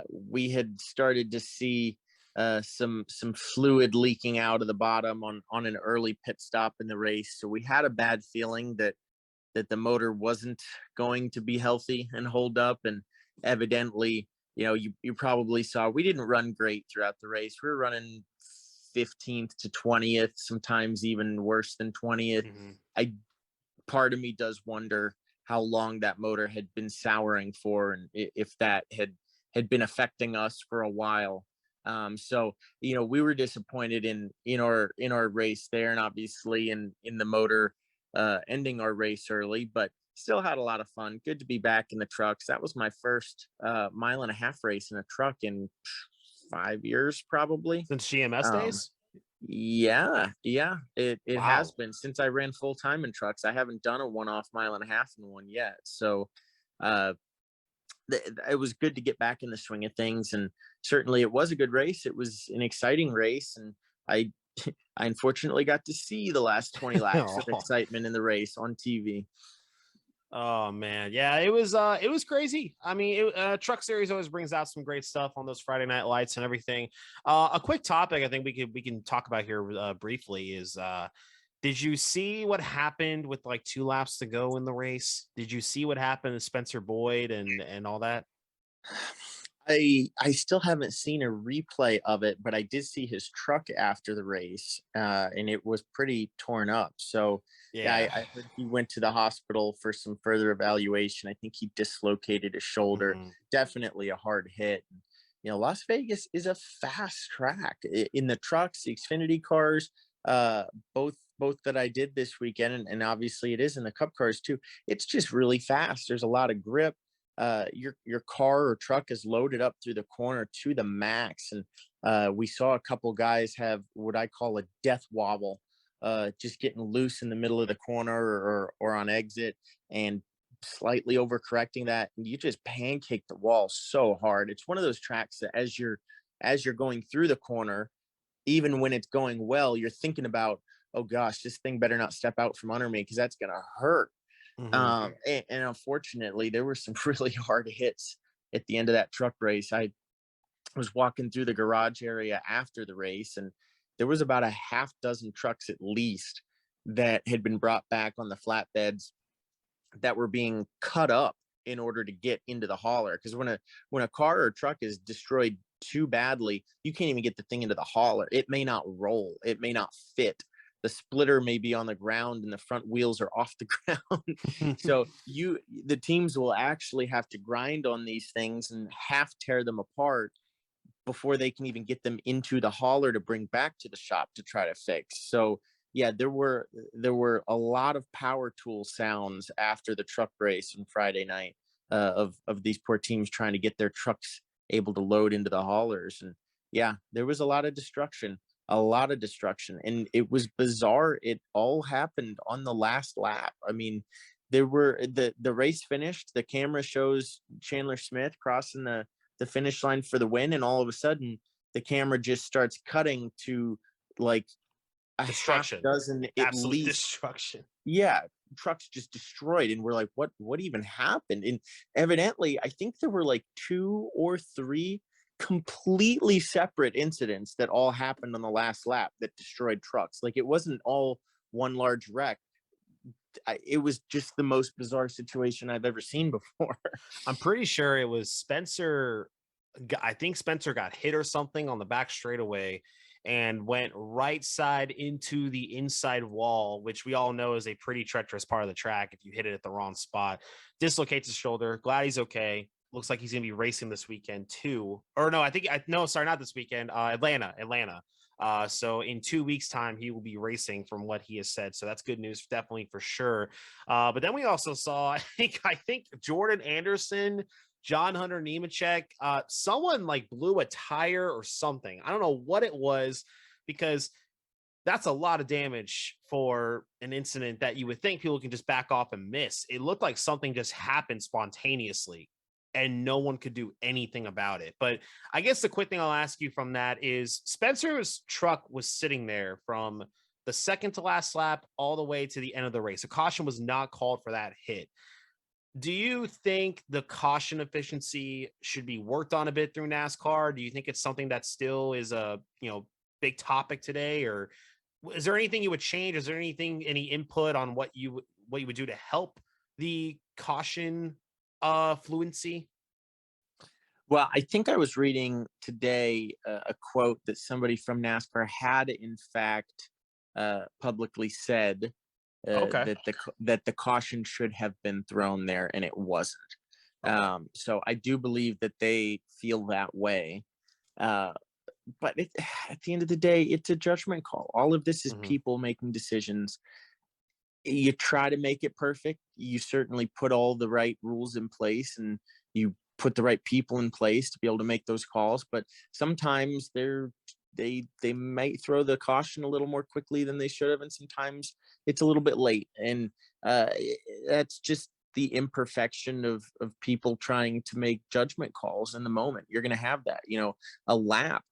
we had started to see some fluid leaking out of the bottom on an early pit stop in the race. So we had a bad feeling that the motor wasn't going to be healthy and hold up. And evidently, you probably saw we didn't run great throughout the race. We were running 15th to 20th, sometimes even worse than 20th. I part of me does wonder how long that motor had been souring for, and if that had been affecting us for a while. So we were disappointed in our race there, and obviously in the motor ending our race early, but still had a lot of fun. Good to be back in the trucks. That was my first mile and a half race in a truck in 5 years, probably. Since GMS days? Yeah, it has Wow. been since I ran full time in trucks. I haven't done a one-off mile and a half in one yet. So uh it was good to get back in the swing of things, and certainly it was a good race. It was an exciting race, and I I unfortunately got to see the last 20 laps of Oh. excitement in the race on TV. Oh man, yeah, it was crazy. I mean, Truck Series always brings out some great stuff on those Friday night lights and everything. A quick topic I think we can talk about here briefly is did you see what happened with like 2 laps to go in the race? Did you see what happened to Spencer Boyd and all that? I still haven't seen a replay of it, but I did see his truck after the race, and it was pretty torn up. So yeah, Yeah. I heard he went to the hospital for some further evaluation. I think he dislocated his shoulder. Mhm. Definitely a hard hit. Las Vegas is a fast track in the trucks, the Xfinity cars, uh, both that I did this weekend, and obviously it is in the Cup cars too. It's just really fast. There's a lot of grip. Your car or truck is loaded up through the corner to the max, and we saw a couple guys have what I call a death wobble, just getting loose in the middle of the corner or on exit and slightly overcorrecting that, and you just pancake the wall so hard. It's one of those tracks that as you're going through the corner, even when it's going well, you're thinking about, oh gosh, this thing better not step out from under me because that's gonna hurt. Mhm. And unfortunately, there were some really hard hits at the end of that truck race. I was walking through the garage area after the race, and there was about a half dozen trucks at least that had been brought back on the flatbeds that were being cut up in order to get into the hauler. Because when a car or a truck is destroyed too badly, you can't even get the thing into the hauler. It may not roll, it may not fit. The splitter may be on the ground and the front wheels are off the ground. So the teams will actually have to grind on these things and half tear them apart before they can even get them into the hauler to bring back to the shop to try to fix. So yeah, there were a lot of power tool sounds after the truck race on Friday night, of these poor teams trying to get their trucks able to load into the haulers. And yeah, there was a lot of destruction, and it was bizarre. It all happened on the last lap. I mean, the race finished. The camera shows Chandler Smith crossing the finish line for the win, and all of a sudden the camera just starts cutting to like a half Destruction. dozen at Absolute least. destruction. Yeah, trucks just destroyed, and we're like, what even happened? And evidently I think there were like 2 or 3 completely separate incidents that all happened on the last lap that destroyed trucks. Like, it wasn't all one large wreck. It was just the most bizarre situation I've ever seen before. I'm pretty sure it was Spencer. I think Spencer got hit or something on the back straightaway and went right side into the inside wall, which we all know is a pretty treacherous part of the track. If you hit it at the wrong spot, dislocates his shoulder. Glad he's okay. Looks like he's going to be racing this weekend too. Or no, no, sorry, not this weekend. Atlanta. So in 2 weeks' time, he will be racing from what he has said. So that's good news, definitely for sure. But then we also saw, I think Jordan Anderson, John Hunter Nemechek, someone like blew a tire or something. I don't know what it was, because that's a lot of damage for an incident that you would think people can just back off and miss. It looked like something just happened spontaneously and no one could do anything about it. But I guess the quick thing I'll ask you from that is, Spencer's truck was sitting there from the second to last lap all the way to the end of the race. A caution was not called for that hit. Do you think the caution efficiency should be worked on a bit through NASCAR? Do you think it's something that still is a big topic today, or is there anything you would change? Is there any input on what you would do to help the caution fluency? Well, I think I was reading today a quote that somebody from NASCAR had in fact publicly said Okay. that the caution should have been thrown there and it wasn't. Okay. So I do believe that they feel that way. Uh, but at the end of the day, it's a judgment call. All of this is Mhm. people making decisions. You try to make it perfect. You certainly put all the right rules in place and you put the right people in place to be able to make those calls. But sometimes they might throw the caution a little more quickly than they should have, and sometimes it's a little bit late. And uh, that's just the imperfection of people trying to make judgment calls in the moment. You're going to have that. A lap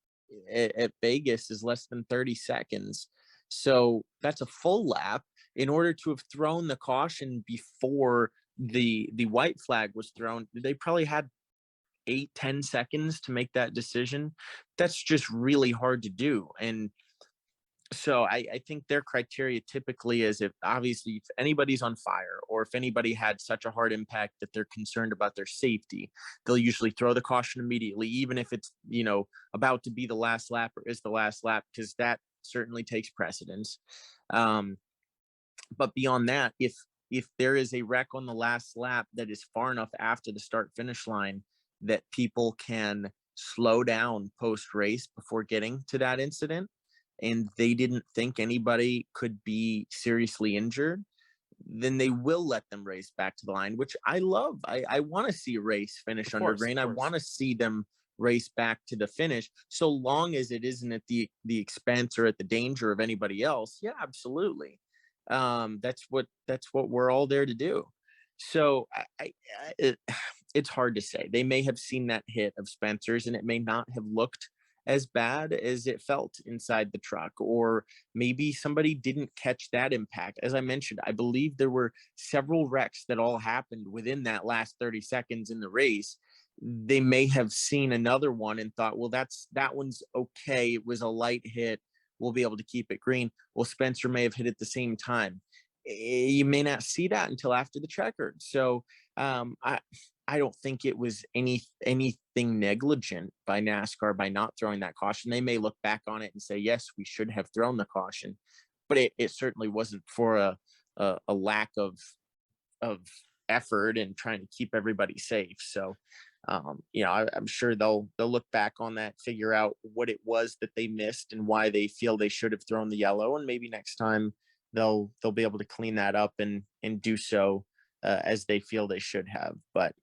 at Vegas is less than 30 seconds. So that's a full lap. In order to have thrown the caution before the white flag was thrown, they probably had 8-10 seconds to make that decision. That's just really hard to do. And so I think their criteria typically is, if obviously if anybody's on fire or if anybody had such a hard impact that they're concerned about their safety, they'll usually throw the caution immediately, even if it's about to be the last lap or is the last lap, because that certainly takes precedence. But beyond that, if there is a wreck on the last lap that is far enough after the start finish line that people can slow down post race before getting to that incident, and they didn't think anybody could be seriously injured, then they will let them race back to the line, which I love. I want to see a race finish Of under course. green. Of I course. want to see them race back to the finish, so long as it isn't at the expense or at the danger of anybody else. Yeah, absolutely. That's what we're all there to do. So it's hard to say. They may have seen that hit of Spencer's and it may not have looked as bad as it felt inside the truck, or maybe somebody didn't catch that impact. As I mentioned, I believe there were several wrecks that all happened within that last 30 seconds in the race. They may have seen another one and thought, well, that one's okay. It was a light hit. We'll be able to keep it green. Well, Spencer may have hit at the same time. You may not see that until after the checkered. So I don't think it was anything negligent by NASCAR by not throwing that caution. They may look back on it and say, yes, we should have thrown the caution, but it certainly wasn't for a lack of effort and trying to keep everybody safe. So I'm sure they'll look back on that, figure out what it was that they missed and why they feel they should have thrown the yellow, and maybe next time they'll be able to clean that up and do so as they feel they should have. But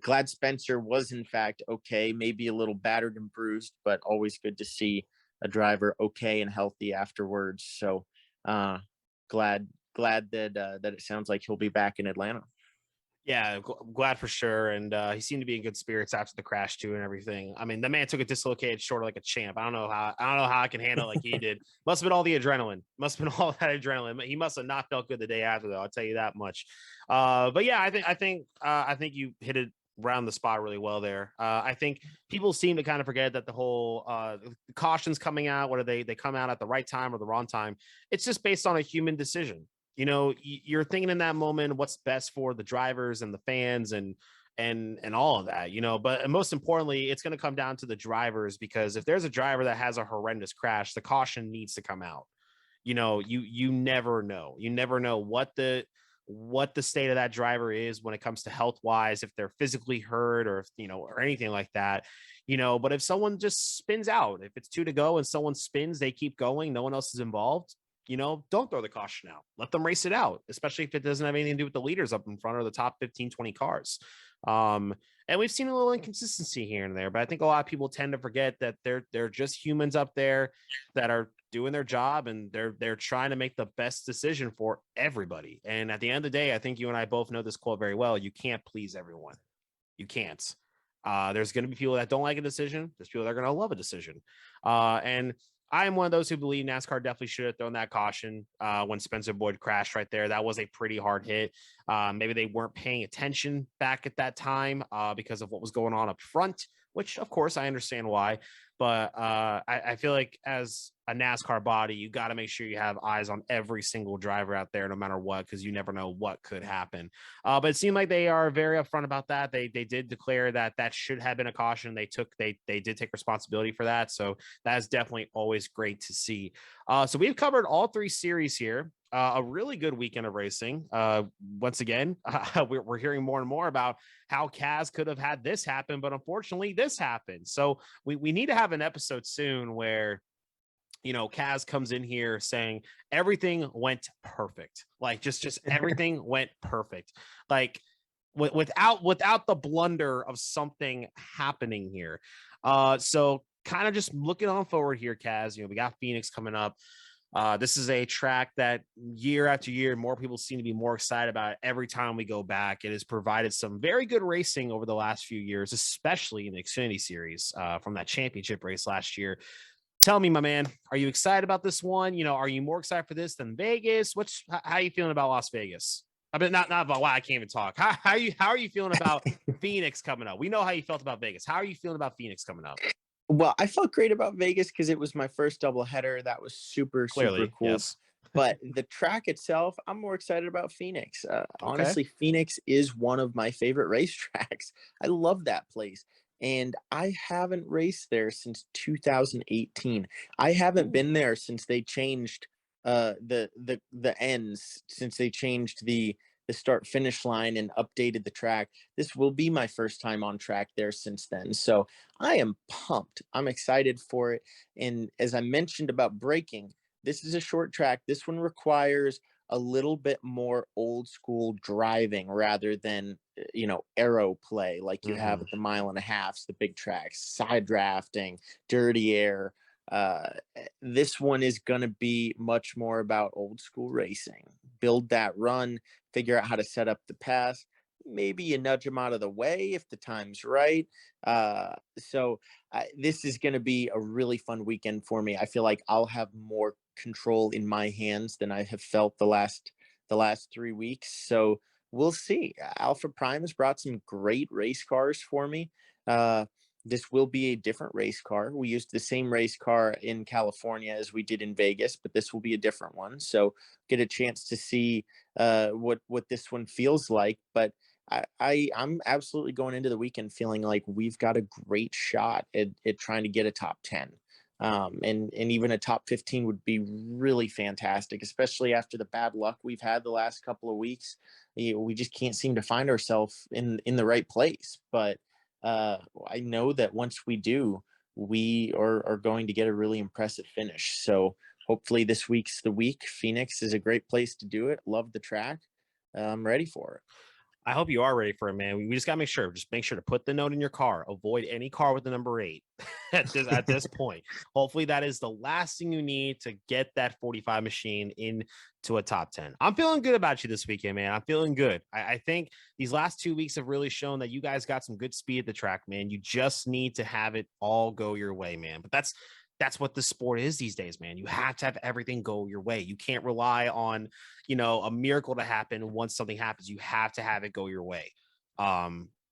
glad Spencer was in fact okay, maybe a little battered and bruised, but always good to see a driver okay and healthy afterwards. So glad that it sounds like he'll be back in Atlanta. Yeah, glad for sure. And he seemed to be in good spirits after the crash too, and everything. I mean, the man took a dislocated shoulder like a champ. I don't know how I can handle it like he did. Must have been all the adrenaline. Must have been all that adrenaline. He must have not felt good the day after, though. I'll tell you that much. But yeah, I think you hit it around the spot really well there. I think people seem to kind of forget that the whole cautions coming out, whether they come out at the right time or the wrong time, it's just based on a human decision. You're thinking in that moment what's best for the drivers and the fans and all of that, but most importantly, it's going to come down to the drivers, because if there's a driver that has a horrendous crash, the caution needs to come out. You never know what the state of that driver is when it comes to health wise, if they're physically hurt or if, or anything like that. But if someone just spins out, if it's 2 to go and someone spins, they keep going, no one else is involved, don't throw the caution out. Let them race it out, especially if it doesn't have anything to do with the leaders up in front or the top 15, 20 cars. And we've seen a little inconsistency here and there, but I think a lot of people tend to forget that they're just humans up there that are doing their job, and they're trying to make the best decision for everybody. And at the end of the day, I think you and I both know this quote very well. You can't please everyone. You can't. There's going to be people that don't like a decision. There's people that are going to love a decision. And I am one of those who believe NASCAR definitely should have thrown that caution when Spencer Boyd crashed right there. That was a pretty hard hit. Maybe they weren't paying attention back at that time because of what was going on up front, which, of course, I understand why. But I feel like as a NASCAR body, you got to make sure you have eyes on every single driver out there, no matter what, because you never know what could happen. But it seemed like they are very upfront about that. They did declare that should have been a caution. They did take responsibility for that. So that is definitely always great to see. So we've covered all 3 series here. a really good weekend of racing. Once again, we're hearing more and more about how Kaz could have had this happen, but unfortunately this happened. So we need to have an episode soon where, you know, Kaz comes in here saying everything went perfect. Like just everything went perfect. Like without the blunder of something happening here. So kind of just looking on forward here, Kaz, you know, we got Phoenix coming up. This is a track that year after year, more people seem to be more excited about it every time we go back. It has provided some very good racing over the last few years, especially in the Xfinity Series from that championship race last year. Tell me, my man, are you excited about this one? You know, are you more excited for this than Vegas? How are you feeling about Las Vegas? I mean, not about why I can't even talk. How are you feeling about Phoenix coming up? We know how you felt about Vegas. How are you feeling about Phoenix coming up? Well, I felt great about Vegas because it was my first doubleheader. That was super Clearly, cool. yes. But the track itself, I'm more excited about Phoenix. Okay. Honestly, Phoenix is one of my favorite racetracks. I love that place. And I haven't raced there since 2018. I haven't been there since they changed the ends, since they changed the start finish line and updated the track. This will be my first time on track there since then. So I am pumped. I'm excited for it. And as I mentioned about braking, this is a short track. This one requires a little bit more old school driving rather than, aero play like you have at the 1.5 miles, the big tracks, side drafting, dirty air. This one is going to be much more about old school racing. Build that run, figure out how to set up the pass. Maybe you nudge them out of the way if the time's right. So this is going to be a really fun weekend for me. I feel like I'll have more control in my hands than I have felt the last 3 weeks. So we'll see. Alpha Prime has brought some great race cars for me. This will be a different race car. We used the same race car in California as we did in Vegas, but this will be a different one. So get a chance to see what this one feels like. But I'm absolutely going into the weekend feeling like we've got a great shot at trying to get a top 10. And even a top 15 would be really fantastic, especially after the bad luck we've had the last couple of weeks. We just can't seem to find ourselves in the right place. But I know that once we do, we are going to get a really impressive finish. So hopefully this week's the week. Phoenix is a great place to do it. Love the track. I'm ready for it. I hope you are ready for it, man. We just gotta make sure to put the note in your car. Avoid any car with the number 8 at this point. Hopefully that is the last thing you need to get that 45 machine into a top 10. I'm feeling good about you this weekend, man. I'm feeling good. I think these last 2 weeks have really shown that you guys got some good speed at the track, man. You just need to have it all go your way, man. But that's what the sport is these days, man. You have to have everything go your way. You can't rely on, a miracle to happen once something happens. You have to have it go your way,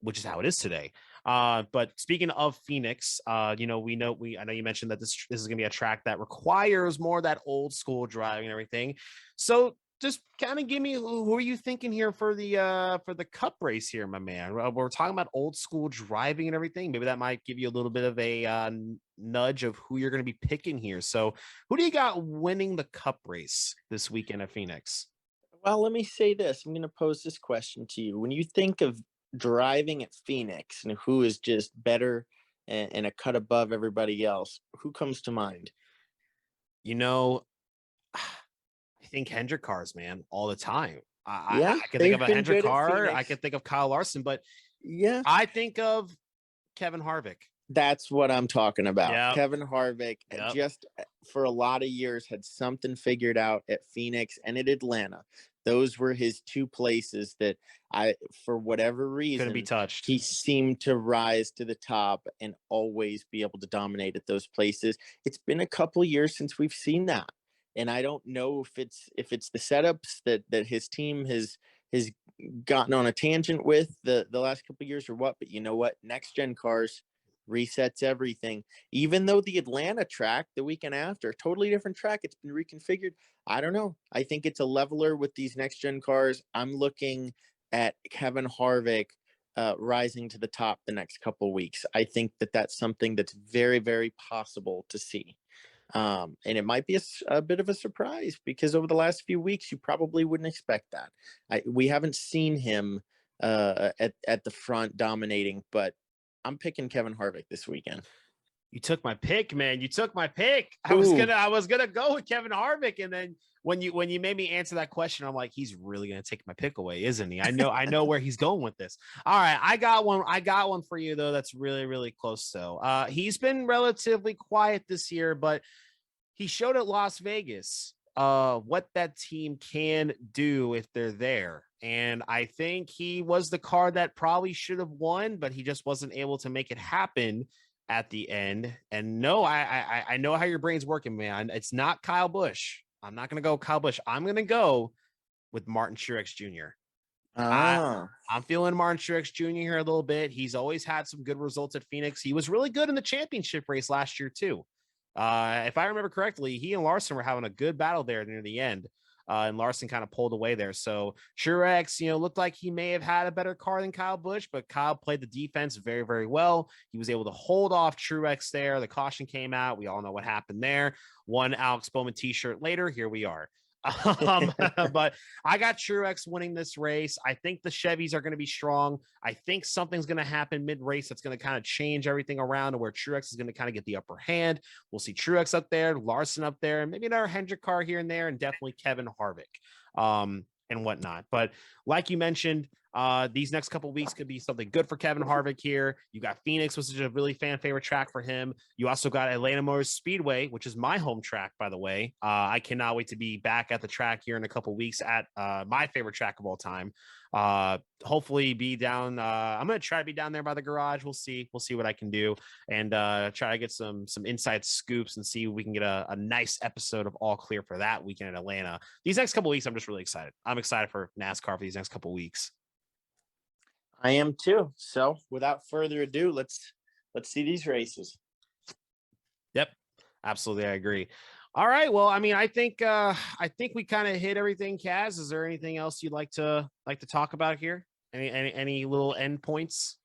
which is how it is today. But speaking of Phoenix, I know you mentioned that this is going to be a track that requires more of that old school driving and everything. So just kind of give me who are you thinking here for the Cup race here, my man? We're talking about old school driving and everything. Maybe that might give you a little bit of a nudge of who you're going to be picking here. So who do you got winning the Cup race this weekend at Phoenix? Well, let me say this. I'm going to pose this question to you. When you think of driving at Phoenix and who is just better and a cut above everybody else, who comes to mind? I think Hendrick cars, man, all the time. Yeah, I can think of a Hendrick car. I Phoenix. can think of Kyle Larson, but Yeah, I think of Kevin Harvick. that's what I'm talking about. Yep. Kevin Harvick just for a lot of years had something figured out at Phoenix and at Atlanta. Those were his two places that for whatever reason, Couldn't be touched. he seemed to rise to the top and always be able to dominate at those places. It's been a couple years since we've seen that. And I don't know if it's the setups that his team has gotten on a tangent with the last couple of years or what, but you know what? Next gen cars resets everything. Even though the Atlanta track the weekend after, totally different track, it's been reconfigured. I don't know. I think it's a leveler with these next gen cars. I'm looking at Kevin Harvick rising to the top the next couple of weeks. I think that that's something that's very, very possible to see. And it might be a bit of a surprise because over the last few weeks, you probably wouldn't expect that. We haven't seen him at the front dominating, but I'm picking Kevin Harvick this weekend. You took my pick, man. You took my pick. I Ooh. was gonna go with Kevin Harvick, and then when you made me answer that question, I'm like, he's really gonna take my pick away, isn't he? I know where he's going with this. All right, I got one for you though. That's really, really close. So he's been relatively quiet this year, but he showed at Las Vegas what that team can do if they're there. And I think he was the car that probably should have won, but he just wasn't able to make it happen at the end. And no, I know how your brain's working, man. It's not Kyle Busch. I'm not going to go Kyle Busch. I'm going to go with Martin Truex Jr. I'm feeling Martin Truex Jr. here a little bit. He's always had some good results at Phoenix. He was really good in the championship race last year too. If I remember correctly, he and Larson were having a good battle there near the end. And Larson kind of pulled away there. So Truex, looked like he may have had a better car than Kyle Busch, but Kyle played the defense very, very well. He was able to hold off Truex there. The caution came out. We all know what happened there. One Alex Bowman t-shirt later, here we are. But I got Truex winning this race. I think the Chevys are going to be strong. I think something's going to happen mid-race that's going to kind of change everything around to where Truex is going to kind of get the upper hand. We'll see Truex up there, Larson up there, and maybe another Hendrick car here and there, and definitely Kevin Harvick and whatnot. But like you mentioned, these next couple of weeks could be something good for Kevin Harvick here. You got Phoenix, which is a really fan favorite track for him. You also got Atlanta Motor Speedway, which is my home track, by the way. I cannot wait to be back at the track here in a couple of weeks at my favorite track of all time. Hopefully be down. I'm going to try to be down there by the garage. We'll see what I can do and try to get some inside scoops and see if we can get a nice episode of All Clear for that weekend in Atlanta. These next couple of weeks, I'm just really excited. I'm excited for NASCAR for these next couple of weeks. I am too. So without further ado, let's see these races. Yep, absolutely. I agree. All right. Well, I mean, I think we kind of hit everything. Kaz, is there anything else you'd like to talk about here? Any little end points?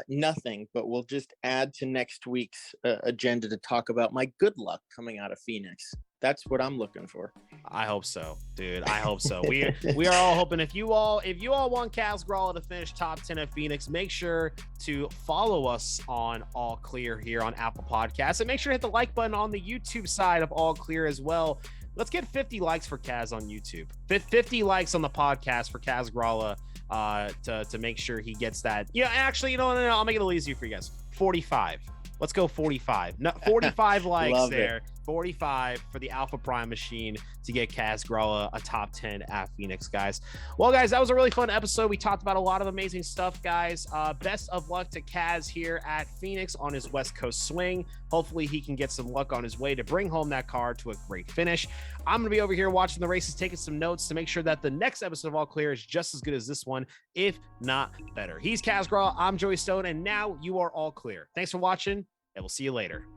Nothing, but we'll just add to next week's agenda to talk about my good luck coming out of Phoenix. That's what I'm looking for. I hope so, dude. I hope so. We are all hoping if you all want Kaz Gralla to finish top 10 at Phoenix, make sure to follow us on All Clear here on Apple Podcasts, and make sure to hit the like button on the YouTube side of All Clear as well. Let's get 50 likes for Kaz on YouTube. 50 likes on the podcast for Kaz Gralla to make sure he gets that. Yeah, actually, no, I'll make it a little easier for you guys. 45. Let's go 45. No, 45 likes Love there. it. 45 for the Alpha Prime machine to get Kaz Gralla a top 10 at Phoenix, guys. Well, guys, that was a really fun episode. We talked about a lot of amazing stuff, guys. Best of luck to Kaz here at Phoenix on his West Coast swing. Hopefully he can get some luck on his way to bring home that car to a great finish. I'm going to be over here watching the races, taking some notes to make sure that the next episode of All Clear is just as good as this one, if not better. He's Kaz Gralla. I'm Joey Stone, and now you are all clear. Thanks for watching, and we'll see you later.